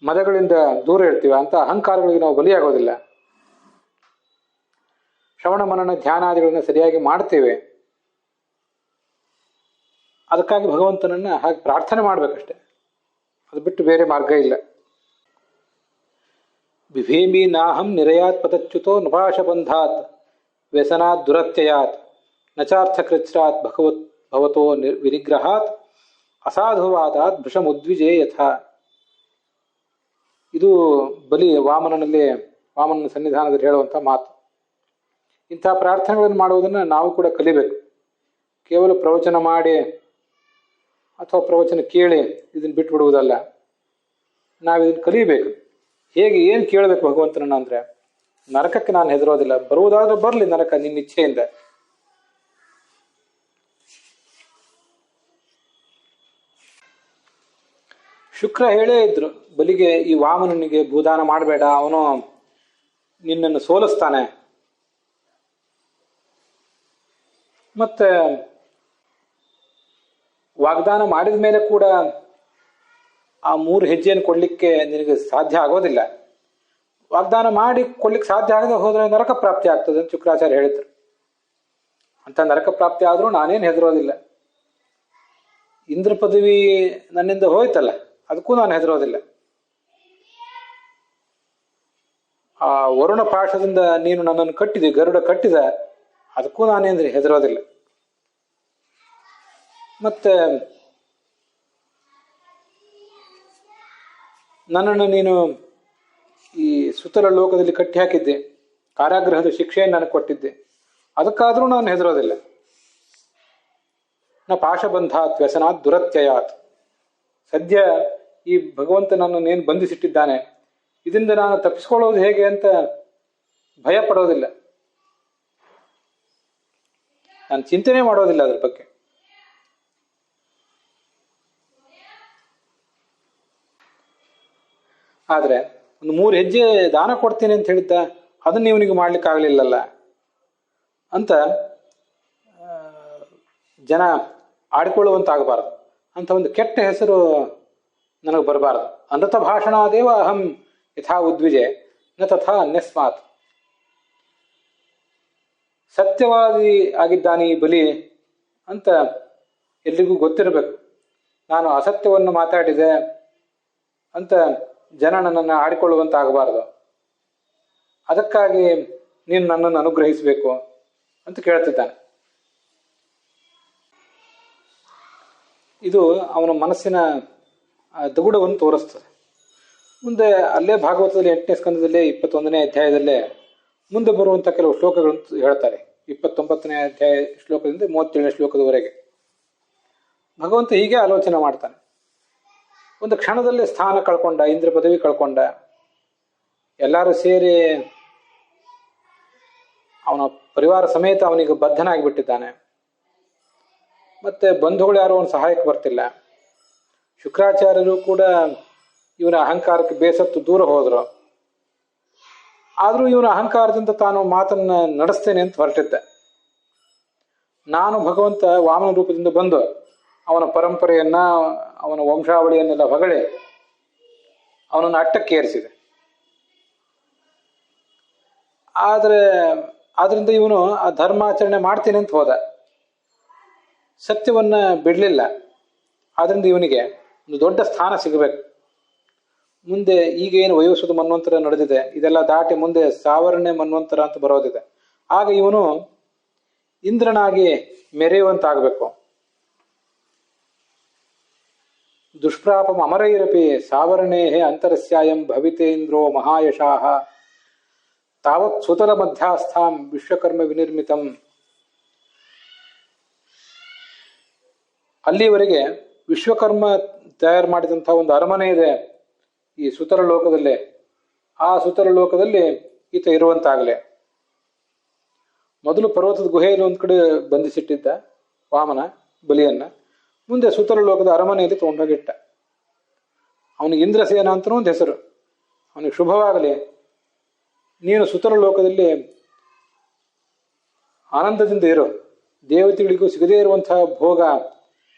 ಮದಗಳಿಂದ ದೂರ ಇರ್ತೀವಿ. ಅಂತ ಅಹಂಕಾರಗಳಿಗೆ ನಾವು ಬಲಿಯಾಗೋದಿಲ್ಲ. ಶ್ರವಣ ಮನನ ಧ್ಯಾನಾದಿಗಳನ್ನ ಸರಿಯಾಗಿ ಮಾಡ್ತೇವೆ. ಅದಕ್ಕಾಗಿ ಭಗವಂತನನ್ನ ಹಾಗೆ ಪ್ರಾರ್ಥನೆ ಮಾಡ್ಬೇಕಷ್ಟೆ, ಅದು ಬಿಟ್ಟು ಬೇರೆ ಮಾರ್ಗ ಇಲ್ಲ. ಬಿಭೇಮಿ ನಾಹಂ ನಿರಯಾತ್ ಪದಚ್ಯುತೋ ನೃಪಾಶಬಂಧಾತ್ ವ್ಯಸನಾತ್ ದುರತ್ಯಯಾತ್ ನಚಾರ್ಥಕೃಚ್ರಾತ್ ಭವತೋ ವಿನಿಗ್ರಹಾತ್ ಅಸಾಧುವಾದಾತ್ ಭೃಶಮುದ್ವಿಜೇ ಯಥಾ. ಇದು ಬಲಿ ವಾಮನನ ಸನ್ನಿಧಾನದಲ್ಲಿ ಹೇಳುವಂಥ ಮಾತು. ಇಂಥ ಪ್ರಾರ್ಥನೆಗಳನ್ನು ಮಾಡುವುದನ್ನು ನಾವು ಕೂಡ ಕಲಿಬೇಕು. ಕೇವಲ ಪ್ರವಚನ ಮಾಡಿ ಅಥವಾ ಪ್ರವಚನ ಕೇಳಿ ಇದನ್ನು ಬಿಟ್ಬಿಡುವುದಲ್ಲ. ನಾವು ಇದನ್ನು ಕಲಿಬೇಕು. ಹೇಗೆ ಏನು ಕೇಳಬೇಕು ಭಗವಂತನನ್ನ ಅಂದರೆ, ನರಕಕ್ಕೆ ನಾನು ಹೆದರೋದಿಲ್ಲ, ಬರುವುದಾದ್ರೂ ಬರಲಿ ನರಕ ನಿನ್ನ ಇಚ್ಛೆಯಿಂದ. ಶುಕ್ರ ಹೇಳೇ ಇದ್ರು ಬಲಿಗೆ, ಈ ವಾಮನನಿಗೆ ಭೂದಾನ ಮಾಡಬೇಡ, ಅವನು ನಿನ್ನನ್ನು ಸೋಲಿಸ್ತಾನೆ. ಮತ್ತೆ ವಾಗ್ದಾನ ಮಾಡಿದ ಮೇಲೆ ಕೂಡ ಆ 3 ಹೆಜ್ಜೆಯನ್ನು ಕೊಡ್ಲಿಕ್ಕೆ ನಿನಗೆ ಸಾಧ್ಯ ಆಗೋದಿಲ್ಲ. ವಾಗ್ದಾನ ಮಾಡಿ ಕೊಡ್ಲಿಕ್ಕೆ ಸಾಧ್ಯ ಆಗದೆ ಹೋದ್ರೆ ನರಕ ಪ್ರಾಪ್ತಿ ಆಗ್ತದೆ ಅಂತ ಶುಕ್ರಾಚಾರ್ಯ ಹೇಳಿದ್ರು. ಅಂತ ನರಕ ಪ್ರಾಪ್ತಿ ಆದ್ರೂ ನಾನೇನು ಹೆದರೋದಿಲ್ಲ. ಇಂದ್ರ ಪದವಿ ನನ್ನಿಂದ ಹೋಯ್ತಲ್ಲ, ಅದಕ್ಕೂ ನಾನು ಹೆದರೋದಿಲ್ಲ. ಆ ವರುಣ ಪಾಶದಿಂದ ನೀನು ನನ್ನನ್ನು ಕಟ್ಟಿದೆ, ಗರುಡ ಕಟ್ಟಿದ, ಅದಕ್ಕೂ ನಾನೇಂದ್ರೆ ಹೆದರೋದಿಲ್ಲ. ಮತ್ತೆ ನನ್ನನ್ನು ನೀನು ಈ ಸುತ್ತಲ ಲೋಕದಲ್ಲಿ ಕಟ್ಟಿ ಹಾಕಿದ್ದೆ, ಕಾರಾಗೃಹದ ಶಿಕ್ಷೆಯನ್ನು ನನಗೆ ಕೊಟ್ಟಿದ್ದೆ, ಅದಕ್ಕಾದ್ರೂ ನಾನು ಹೆದರೋದಿಲ್ಲ. ನ ಪಾಶಬಂಧಾತ್ ವ್ಯಸನಾತ್ ದುರತ್ಯಯಾತ್. ಸದ್ಯ ಈ ಭಗವಂತ ನನ್ನನ್ನೇನು ಬಂಧಿಸಿಟ್ಟಿದ್ದಾನೆ, ಇದರಿಂದ ನಾನು ತಪ್ಪಿಸ್ಕೊಳ್ಳೋದು ಹೇಗೆ ಅಂತ ಭಯ ಪಡೋದಿಲ್ಲ. ನಾನು ಚಿಂತನೆ ಮಾಡೋದಿಲ್ಲ ಅದ್ರ ಬಗ್ಗೆ. ಆದ್ರೆ ಒಂದು 3 ಹೆಜ್ಜೆ ದಾನ ಕೊಡ್ತೀನಿ ಅಂತ ಹೇಳಿದ್ದ, ಅದನ್ನ ಇವನಿಗೆ ಮಾಡ್ಲಿಕ್ಕೆ ಆಗ್ಲಿಲ್ಲಲ್ಲ ಅಂತ ಜನ ಆಡಿಕೊಳ್ಳುವಂತಾಗಬಾರದು. ಅಂತ ಒಂದು ಕೆಟ್ಟ ಹೆಸರು ನನಗೆ ಬರಬಾರದು. ಅನೃತ ಭಾಷಣಾದೇವ ಅಹಂ ಯಥಾ ಉದ್ವಿಜೆ ನ ತಥಾ ಅನ್ಯಸ್ಮಾತ್. ಸತ್ಯವಾದಿ ಆಗಿದ್ದಾನೆ ಈ ಬಲಿ ಅಂತ ಎಲ್ರಿಗೂ ಗೊತ್ತಿರಬೇಕು. ನಾನು ಅಸತ್ಯವನ್ನು ಮಾತಾಡಿದೆ ಅಂತ ಜನ ನನ್ನನ್ನು ಆಡಿಕೊಳ್ಳುವಂತಾಗಬಾರದು. ಅದಕ್ಕಾಗಿ ನೀನು ನನ್ನನ್ನು ಅನುಗ್ರಹಿಸಬೇಕು ಅಂತ ಕೇಳ್ತಿದ್ದಾನೆ. ಇದು ಅವನ ಮನಸ್ಸಿನ ದಗುಡವನ್ನು ತೋರಿಸ್ತದೆ. ಮುಂದೆ ಅಲ್ಲೇ ಭಾಗವತದಲ್ಲಿ 8ನೇ ಸ್ಕಂದದಲ್ಲೇ 21ನೇ ಅಧ್ಯಾಯದಲ್ಲೇ ಮುಂದೆ ಬರುವಂಥ ಕೆಲವು ಶ್ಲೋಕಗಳನ್ನು ಹೇಳ್ತಾರೆ. 29ನೇ ಅಧ್ಯಾಯ ಶ್ಲೋಕದಿಂದ 37ನೇ ಶ್ಲೋಕದವರೆಗೆ ಭಗವಂತ ಹೀಗೆ ಆಲೋಚನೆ ಮಾಡ್ತಾನೆ. ಒಂದು ಕ್ಷಣದಲ್ಲೇ ಸ್ಥಾನ ಕಳ್ಕೊಂಡ, ಇಂದ್ರ ಪದವಿ ಕಳ್ಕೊಂಡ, ಎಲ್ಲರೂ ಸೇರಿ ಅವನ ಪರಿವಾರ ಸಮೇತ ಅವನಿಗೆ ಬದ್ಧನಾಗಿಬಿಟ್ಟಿದ್ದಾನೆ. ಮತ್ತೆ ಬಂಧುಗಳು ಯಾರು ಅವನ ಸಹಾಯಕ್ಕೆ ಬರ್ತಿಲ್ಲ. ಶುಕ್ರಾಚಾರ್ಯರು ಕೂಡ ಇವನ ಅಹಂಕಾರಕ್ಕೆ ಬೇಸತ್ತು ದೂರ ಹೋದ್ರು. ಆದರೂ ಇವನ ಅಹಂಕಾರದಿಂದ ತಾನು ಮಾತನ್ನ ನಡೆಸ್ತೇನೆ ಅಂತ ಹೊರಟಿದ್ದ. ನಾನು ಭಗವಂತ ವಾಮನ ರೂಪದಿಂದ ಬಂದು ಅವನ ಪರಂಪರೆಯನ್ನ, ಅವನ ವಂಶಾವಳಿಯನ್ನೆಲ್ಲ ಹೊಗಳಿ ಅವನನ್ನು ಅಟ್ಟಕ್ಕೇರಿಸಿದೆ. ಆದ್ರಿಂದ ಇವನು ಆ ಧರ್ಮಾಚರಣೆ ಮಾಡ್ತೀನಿ ಅಂತ ಹೋದ, ಸತ್ಯವನ್ನ ಬಿಡಲಿಲ್ಲ. ಆದ್ರಿಂದ ಇವನಿಗೆ ಒಂದು ದೊಡ್ಡ ಸ್ಥಾನ ಸಿಗಬೇಕು. ಮುಂದೆ ಈಗೇನು ವಯೋಸುದ ಮನ್ವಂತರ ನಡೆದಿದೆ, ಇದೆಲ್ಲ ದಾಟಿ ಮುಂದೆ ಸಾವರ್ಣೆ ಮನ್ವಂತರ ಅಂತ ಬರೋದಿದೆ. ಆಗ ಇವನು ಇಂದ್ರನಾಗಿ ಮೆರೆಯುವಂತಾಗಬೇಕು. ದುಷ್ಪ್ರಾಪಂ ಅಮರೈರಪಿ ಸಾವರ್ಣೇಹೇ ಅಂತರಸ್ಯಾಯಂ ಭವಿತೇಂದ್ರೋ ಮಹಾಯಶಾಹ ತಾವತ್ ಸುತಲ ಮಧ್ಯಾಸ್ಥಾಂ ವಿಶ್ವಕರ್ಮ ವಿನಿರ್ಮಿತಂ. ಅಲ್ಲಿವರೆಗೆ ವಿಶ್ವಕರ್ಮ ತಯಾರು ಮಾಡಿದಂತಹ ಒಂದು ಅರಮನೆ ಇದೆ ಈ ಸುತರ ಲೋಕದಲ್ಲೇ. ಆ ಸುತರ ಲೋಕದಲ್ಲಿ ಈತ ಇರುವಂತಾಗಲೇ. ಮೊದಲು ಪರ್ವತದ ಗುಹೆಯಲ್ಲಿ ಒಂದ್ ಕಡೆ ಬಂಧಿಸಿಟ್ಟಿದ್ದ ವಾಮನ ಬಲಿಯನ್ನ, ಮುಂದೆ ಸುತರ ಲೋಕದ ಅರಮನೆಯಲ್ಲಿ ತಗೊಂಡೋಗಿಟ್ಟ. ಅವನಿಗೆ ಇಂದ್ರಸೇನ ಅಂತನೂ ಒಂದು ಹೆಸರು. ಅವನಿಗೆ ಶುಭವಾಗಲಿ, ನೀನು ಸುತರ ಲೋಕದಲ್ಲಿ ಆನಂದದಿಂದ ಇರು, ದೇವತೆಗಳಿಗೂ ಸಿಗದೇ ಇರುವಂತಹ ಭೋಗ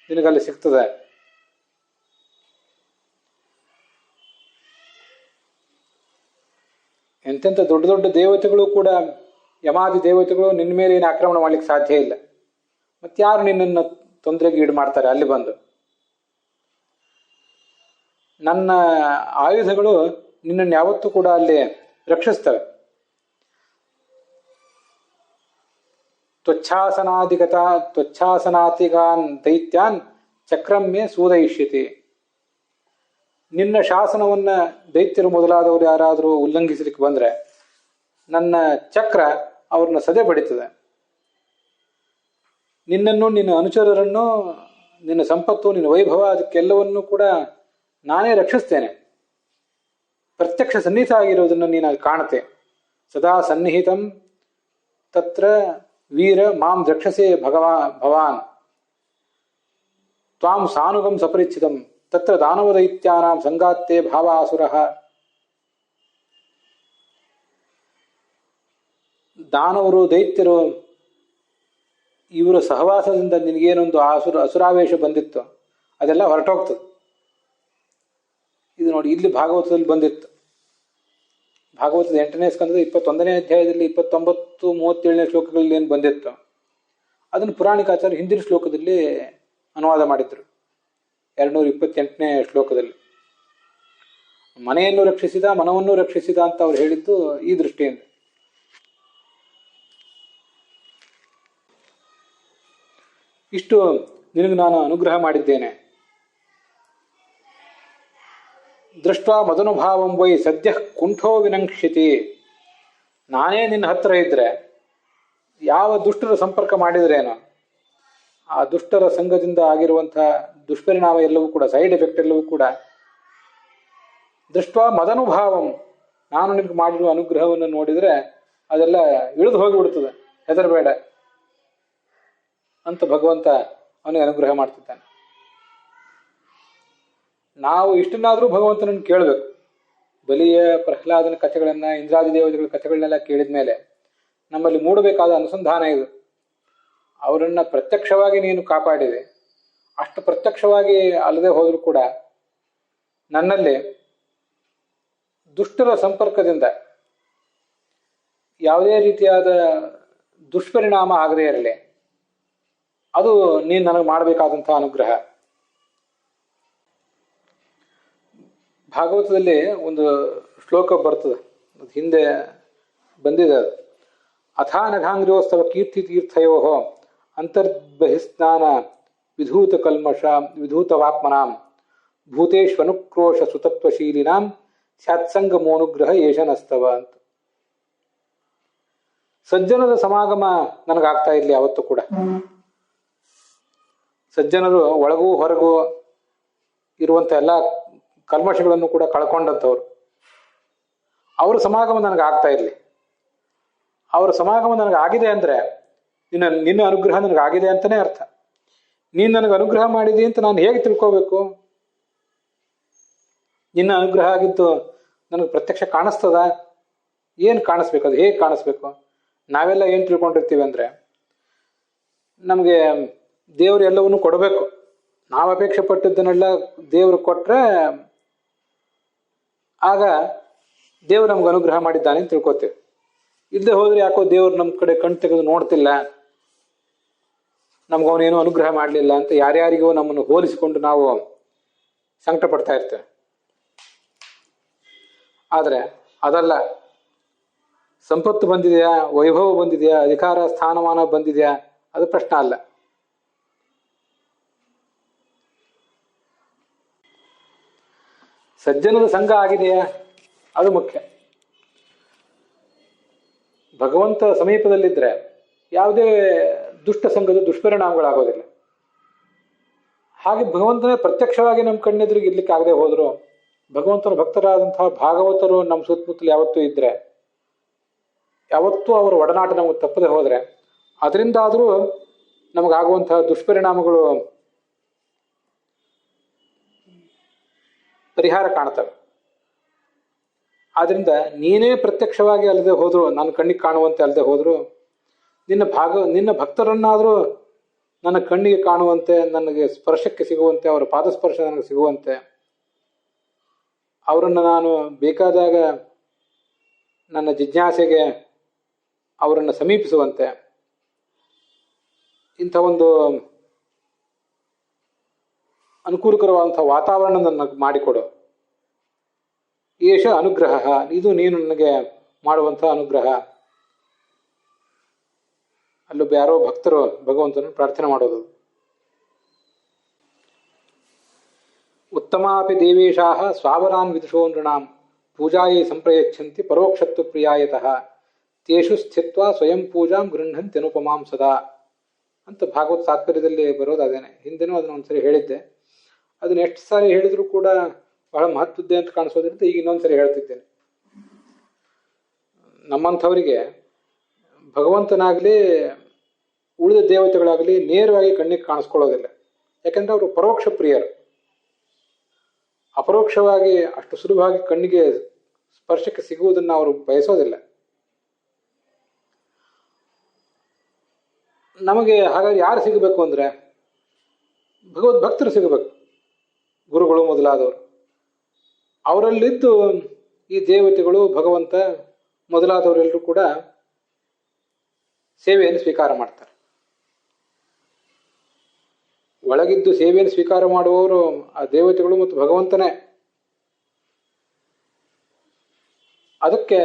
ನಿನಗಲ್ಲಿ ಸಿಗ್ತದೆ. ಎಂತೆಂಥ ದೊಡ್ಡ ದೊಡ್ಡ ದೇವತೆಗಳು ಕೂಡ, ಯಮಾದಿ ದೇವತೆಗಳು ನಿನ್ನ ಮೇಲೆ ಏನು ಆಕ್ರಮಣ ಮಾಡ್ಲಿಕ್ಕೆ ಸಾಧ್ಯ ಇಲ್ಲ. ಮತ್ತಾರು ನಿನ್ನನ್ನು ತೊಂದರೆಗೆ ಈಡು ಮಾಡ್ತಾರೆ ಅಲ್ಲಿ ಬಂದು? ನನ್ನ ಆಯುಧಗಳು ನಿನ್ನನ್ನು ಯಾವತ್ತೂ ಕೂಡ ಅಲ್ಲಿ ರಕ್ಷಿಸ್ತವೆ. ತ್ವಚ್ಛಾಸನಾತಿಗಾನ್ ದೈತ್ಯಾನ್ ಚಕ್ರಮ್ಮೆ ಸೂದಯಿಷ್ಯತಿ. ನಿನ್ನ ಶಾಸನವನ್ನ ದೈತ್ಯರು ಮೊದಲಾದವರು ಯಾರಾದರೂ ಉಲ್ಲಂಘಿಸಲಿಕ್ಕೆ ಬಂದ್ರೆ ನನ್ನ ಚಕ್ರ ಅವ್ರನ್ನ ಸದೆ ಬಡಿತದೆ. ನಿನ್ನನ್ನು, ನಿನ್ನ ಅನುಚರರನ್ನು, ನಿನ್ನ ಸಂಪತ್ತು, ನಿನ್ನ ವೈಭವ, ಅದಕ್ಕೆಲ್ಲವನ್ನೂ ಕೂಡ ನಾನೇ ರಕ್ಷಿಸ್ತೇನೆ. ಪ್ರತ್ಯಕ್ಷ ಸನ್ನಿಹಿತ ಆಗಿರೋದನ್ನು ನೀನು ಅಲ್ಲಿ ಕಾಣುತ್ತೆ. ಸದಾ ಸನ್ನಿಹಿತಂ ತತ್ರ ವೀರ ಮಾಂ ರಕ್ಷಸೆ ಭವಾನ್ ತ್ವಾಂ ಸಾನುಗಂ ಸಪರಿಚಿತಂ ತತ್ರ ದಾನವದೈತ್ಯಾನಾಂ ಸಂಗಾತ್ತೇ ಭಾವಾಸುರಃ. ದಾನವರು, ದೈತ್ಯರು ಇವರ ಸಹವಾಸದಿಂದ ನಿನಗೇನೊಂದು ಅಸುರಾವೇಶ ಬಂದಿತ್ತು ಅದೆಲ್ಲ ಹೊರಟೋಗ್ತದೆ. ಇದು ನೋಡಿ, ಇಲ್ಲಿ ಭಾಗವತದಲ್ಲಿ ಬಂದಿತ್ತು. ಭಾಗವತದ 8ನೇ ಸ್ಕಂದದ 21ನೇ ಅಧ್ಯಾಯದಲ್ಲಿ 29-37ನೇ ಶ್ಲೋಕಗಳಲ್ಲಿ ಏನು ಬಂದಿತ್ತು ಅದನ್ನು ಪುರಾಣಿಕಾಚಾರ್ಯ ಹಿಂದಿನ ಶ್ಲೋಕದಲ್ಲಿ ಅನುವಾದ ಮಾಡಿದ್ರು. 228ನೇ ಶ್ಲೋಕದಲ್ಲಿ ಮನೆಯನ್ನು ರಕ್ಷಿಸಿದ, ಮನವನ್ನು ರಕ್ಷಿಸಿದ ಅಂತ ಅವ್ರು ಹೇಳಿದ್ದು ಈ ದೃಷ್ಟಿಯಿಂದ. ಇಷ್ಟು ನಿನಗೆ ನಾನು ಅನುಗ್ರಹ ಮಾಡಿದ್ದೇನೆ. ದೃಷ್ಟ ಮದನುಭಾವಂ ವೈ ಸದ್ಯ ಕುಂಠೋ ವಿನಂಕ್ಷಿತಿ. ನಾನೇ ನಿನ್ನ ಹತ್ರ ಇದ್ರೆ ಯಾವ ದುಷ್ಟರ ಸಂಪರ್ಕ ಮಾಡಿದ್ರೇನೋ ಆ ದುಷ್ಟರ ಸಂಘದಿಂದ ಆಗಿರುವಂತಹ ದುಷ್ಪರಿಣಾಮ ಎಲ್ಲವೂ ಕೂಡ, ಸೈಡ್ ಎಫೆಕ್ಟ್ ಎಲ್ಲವೂ ಕೂಡ ದೃಷ್ಟ ಮದನುಭಾವಂ, ನಾನು ನಿನಗೆ ಮಾಡಿರುವ ಅನುಗ್ರಹವನ್ನು ನೋಡಿದರೆ ಅದೆಲ್ಲ ಇಳಿದು ಹೋಗಿಬಿಡ್ತದೆ, ಹೆದರಬೇಡ ಅಂತ ಭಗವಂತ ಅವನಿಗೆ ಅನುಗ್ರಹ ಮಾಡ್ತಿದ್ದಾನೆ. ನಾವು ಇಷ್ಟನ್ನಾದರೂ ಭಗವಂತನನ್ನು ಕೇಳಬೇಕು. ಬಲಿಯ, ಪ್ರಹ್ಲಾದನ ಕಥೆಗಳನ್ನ, ಇಂದ್ರಾದಿ ದೇವತೆಗಳ ಕಥೆಗಳನ್ನೆಲ್ಲ ಕೇಳಿದ ಮೇಲೆ ನಮ್ಮಲ್ಲಿ ಮೂಡಬೇಕಾದ ಅನುಸಂಧಾನ ಇದು. ಅವರನ್ನ ಪ್ರತ್ಯಕ್ಷವಾಗಿ ನೀನು ಕಾಪಾಡಿದೆ. ಅಷ್ಟು ಪ್ರತ್ಯಕ್ಷವಾಗಿ ಅಲ್ಲದೆ ಹೋದರೂ ಕೂಡ ನನ್ನಲ್ಲಿ ದುಷ್ಟರ ಸಂಪರ್ಕದಿಂದ ಯಾವುದೇ ರೀತಿಯಾದ ದುಷ್ಪರಿಣಾಮ ಆಗದೇ ಇರಲಿ, ಅದು ನೀನು ನನಗೆ ಮಾಡಬೇಕಾದಂತಹ ಅನುಗ್ರಹ. ಭಾಗವತದಲ್ಲಿ ಒಂದು ಶ್ಲೋಕ ಬರ್ತದೆ, ಅದು ಹಿಂದೆ ಬಂದಿದೆ. ಅದು ಅಥಾನಘಾಂಗ್ರ್ಯೋಸ್ತವ ಕೀರ್ತಿ ತೀರ್ಥಯೋ ಅಂತರ್ಬಹಿಸ್ನಾನ ವಿಧೂತ ಕಲ್ಮಷ ವಿಧೂತವಾತ್ಮನಾಂ ಭೂತೇಶ್ವನುಕ್ರೋಶ ಸುತತ್ವಶೀಲಿನಾಂ ಸ್ಯಾತ್ಸಂಗಮೋನುಗ್ರಹ ಏಷನಸ್ತವ ಅಂತ. ಸಜ್ಜನದ ಸಮಾಗಮ ನನಗಾಗ್ತಾ ಇರಲಿ ಯಾವತ್ತೂ ಕೂಡ. ಸಜ್ಜನರು ಒಳಗೂ ಹೊರಗೂ ಇರುವಂತ ಎಲ್ಲ ಕಲ್ಮಶಗಳನ್ನು ಕೂಡ ಕಳ್ಕೊಂಡಂಥವ್ರು, ಅವರ ಸಮಾಗಮ ನನಗಾಗ್ತಾ ಇರಲಿ. ಅವರ ಸಮಾಗಮ ನನಗಾಗಿದೆ ಅಂದರೆ ನಿನ್ನ ಅನುಗ್ರಹ ನನಗಾಗಿದೆ ಅಂತಲೇ ಅರ್ಥ. ನೀನು ನನಗೆ ಅನುಗ್ರಹ ಮಾಡಿದಿ ಅಂತ ನಾನು ಹೇಗೆ ತಿಳ್ಕೋಬೇಕು? ನಿನ್ನ ಅನುಗ್ರಹ ಆಗಿದ್ದು ನನಗೆ ಪ್ರತ್ಯಕ್ಷ ಕಾಣಿಸ್ತದ? ಏನು ಕಾಣಿಸ್ಬೇಕು? ಅದು ಹೇಗೆ ಕಾಣಿಸ್ಬೇಕು? ನಾವೆಲ್ಲ ಏನು ತಿಳ್ಕೊಂಡಿರ್ತೀವಿ ಅಂದರೆ, ನಮಗೆ ದೇವರು ಎಲ್ಲವನ್ನೂ ಕೊಡಬೇಕು, ನಾವು ಅಪೇಕ್ಷೆ ಪಟ್ಟಿದ್ದನ್ನೆಲ್ಲ ದೇವರು ಕೊಟ್ಟರೆ ಆಗ ದೇವರು ನಮ್ಗೆ ಅನುಗ್ರಹ ಮಾಡಿದ್ದಾನೆ ಅಂತ ತಿಳ್ಕೊತೇವೆ. ಇಲ್ಲದೆ ಹೋದ್ರೆ ಯಾಕೋ ದೇವರು ನಮ್ಮ ಕಡೆ ಕಣ್ ತೆಗೆದು ನೋಡ್ತಿಲ್ಲ, ನಮ್ಗವನೇನು ಅನುಗ್ರಹ ಮಾಡಲಿಲ್ಲ ಅಂತ ಯಾರ್ಯಾರಿಗೋ ನಮ್ಮನ್ನು ಹೋಲಿಸಿಕೊಂಡು ನಾವು ಸಂಕಟ ಪಡ್ತಾ ಇರ್ತೇವೆ. ಆದರೆ ಅದಲ್ಲ. ಸಂಪತ್ತು ಬಂದಿದೆಯಾ, ವೈಭವ ಬಂದಿದೆಯಾ, ಅಧಿಕಾರ ಸ್ಥಾನಮಾನ ಬಂದಿದೆಯಾ, ಅದು ಪ್ರಶ್ನೆ ಅಲ್ಲ. ಸಜ್ಜನರ ಸಂಘ ಆಗಿದೆಯಾ, ಅದು ಮುಖ್ಯ. ಭಗವಂತ ಸಮೀಪದಲ್ಲಿದ್ದರೆ ಯಾವುದೇ ದುಷ್ಟ ಸಂಘದ ದುಷ್ಪರಿಣಾಮಗಳಾಗೋದಿಲ್ಲ. ಹಾಗೆ ಭಗವಂತನೇ ಪ್ರತ್ಯಕ್ಷವಾಗಿ ನಮ್ಮ ಕಣ್ಣೆದುರಿಗೆ ಇರ್ಲಿಕ್ಕೆ ಆಗದೆ ಹೋದ್ರು, ಭಗವಂತನ ಭಕ್ತರಾದಂತಹ ಭಾಗವತರು ನಮ್ಮ ಸುತ್ತಮುತ್ತಲು ಯಾವತ್ತೂ ಇದ್ರೆ, ಯಾವತ್ತೂ ಅವರ ಒಡನಾಟ ನಮಗೆ ತಪ್ಪದೆ ಹೋದರೆ, ಅದರಿಂದಾದರೂ ನಮಗಾಗುವಂತಹ ದುಷ್ಪರಿಣಾಮಗಳು ಪರಿಹಾರ ಕಾಣ್ತವೆ. ಆದ್ರಿಂದ ನೀನೇ ಪ್ರತ್ಯಕ್ಷವಾಗಿ ಅಲ್ಲದೆ ಹೋದ್ರು, ನನ್ನ ಕಣ್ಣಿಗೆ ಕಾಣುವಂತೆ ಅಲ್ಲದೆ ಹೋದ್ರು, ನಿನ್ನ ಭಕ್ತರನ್ನಾದರೂ ನನ್ನ ಕಣ್ಣಿಗೆ ಕಾಣುವಂತೆ, ನನಗೆ ಸ್ಪರ್ಶಕ್ಕೆ ಸಿಗುವಂತೆ, ಅವರ ಪಾದಸ್ಪರ್ಶ ನನಗೆ ಸಿಗುವಂತೆ, ಅವರನ್ನು ನಾನು ಬೇಕಾದಾಗ ನನ್ನ ಜಿಜ್ಞಾಸೆಗೆ ಅವರನ್ನು ಸಮೀಪಿಸುವಂತೆ ಇಂಥ ಒಂದು ಅನುಕೂಲಕರವಾದಂಥ ವಾತಾವರಣ ನನಗೆ ಮಾಡಿಕೊಡು. ಏಷ ಅನುಗ್ರಹ, ಇದು ನೀನು ನನಗೆ ಮಾಡುವಂಥ ಅನುಗ್ರಹ. ಅಲ್ಲೊಬ್ಬ ಯಾರೋ ಭಕ್ತರು ಭಗವಂತನನ್ನು ಪ್ರಾರ್ಥನೆ ಮಾಡೋದು. ಉತ್ತಮಾಪಿ ದೇವೇಶಾಃ ಸ್ವಾವರಾನ್ ವಿದುಷೋ ನೃಣಾಂ ಪೂಜಾಯೈ ಸಂಪ್ರಯಚ್ಛಂತಿ ಪರೋಕ್ಷತ್ವ ಪ್ರಿಯಾಯತಃ ತೇಷು ಸ್ಥಿತ್ವ ಸ್ವಯಂ ಪೂಜಾಂ ಗೃಹಂತಿ ಅನುಪಮಾಂ ಸದಾ ಅಂತ ಭಾಗವತ ತಾತ್ಪರ್ಯದಲ್ಲಿ ಬರೋದು ಅದೇನೆ. ಹಿಂದೆನೂ ಅದನ್ನ ಒಂದ್ಸರಿ ಹೇಳಿದ್ದೆ. ಅದನ್ನ ಎಷ್ಟು ಸಾರಿ ಹೇಳಿದ್ರು ಕೂಡ ಬಹಳ ಮಹತ್ವದ್ದೇ ಅಂತ ಕಾಣಿಸೋದ್ರಿಂದ ಈಗ ಇನ್ನೊಂದ್ಸರಿ ಹೇಳ್ತಿದ್ದೇನೆ. ನಮ್ಮಂಥವರಿಗೆ ಭಗವಂತನಾಗಲಿ ಉಳಿದ ದೇವತೆಗಳಾಗಲಿ ನೇರವಾಗಿ ಕಣ್ಣಿಗೆ ಕಾಣಿಸ್ಕೊಳ್ಳೋದಿಲ್ಲ. ಯಾಕಂದ್ರೆ ಅವರು ಪರೋಕ್ಷ ಪ್ರಿಯರು. ಅಪರೋಕ್ಷವಾಗಿ ಅಷ್ಟು ಸುಲಭವಾಗಿ ಕಣ್ಣಿಗೆ ಸ್ಪರ್ಶಕ್ಕೆ ಸಿಗುವುದನ್ನು ಅವರು ಬಯಸೋದಿಲ್ಲ. ನಮಗೆ ಹಾಗಾಗಿ ಯಾರು ಸಿಗಬೇಕು ಅಂದ್ರೆ ಭಗವದ್ ಭಕ್ತರು ಸಿಗಬೇಕು, ಗುರುಗಳು ಮೊದಲಾದವರು. ಅವರಲ್ಲಿದ್ದು ಈ ದೇವತೆಗಳು, ಭಗವಂತ ಮೊದಲಾದವರೆಲ್ಲರೂ ಕೂಡ ಸೇವೆಯನ್ನು ಸ್ವೀಕಾರ ಮಾಡ್ತಾರೆ. ಒಳಗಿದ್ದು ಸೇವೆಯನ್ನು ಸ್ವೀಕಾರ ಮಾಡುವವರು ಆ ದೇವತೆಗಳು ಮತ್ತು ಭಗವಂತನೇ. ಅದಕ್ಕೆ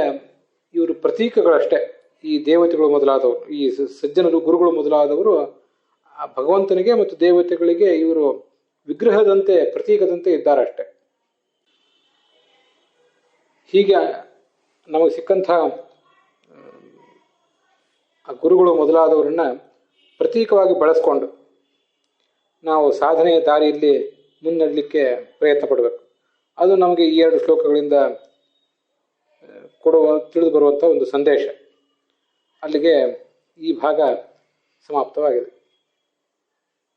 ಇವರು ಪ್ರತೀಕಗಳಷ್ಟೇ. ಈ ದೇವತೆಗಳು ಮೊದಲಾದವರು, ಈ ಸಜ್ಜನರು, ಗುರುಗಳು ಮೊದಲಾದವರು ಆ ಭಗವಂತನಿಗೆ ಮತ್ತು ದೇವತೆಗಳಿಗೆ ಇವರು ವಿಗ್ರಹದಂತೆ, ಪ್ರತೀಕದಂತೆ ಇದ್ದಾರೆ ಅಷ್ಟೆ. ಹೀಗೆ ನಮಗೆ ಸಿಕ್ಕಂಥ ಆ ಗುರುಗಳು ಮೊದಲಾದವರನ್ನ ಪ್ರತೀಕವಾಗಿ ಬಳಸ್ಕೊಂಡು ನಾವು ಸಾಧನೆಯ ದಾರಿಯಲ್ಲಿ ಮುನ್ನಡೆಯಲಿಕ್ಕೆ ಪ್ರಯತ್ನ ಪಡಬೇಕು. ಅದು ನಮಗೆ ಈ 2 ಶ್ಲೋಕಗಳಿಂದ ತಿಳಿದು ಬರುವಂಥ ಒಂದು ಸಂದೇಶ. ಅಲ್ಲಿಗೆ ಈ ಭಾಗ ಸಮಾಪ್ತವಾಗಿದೆ.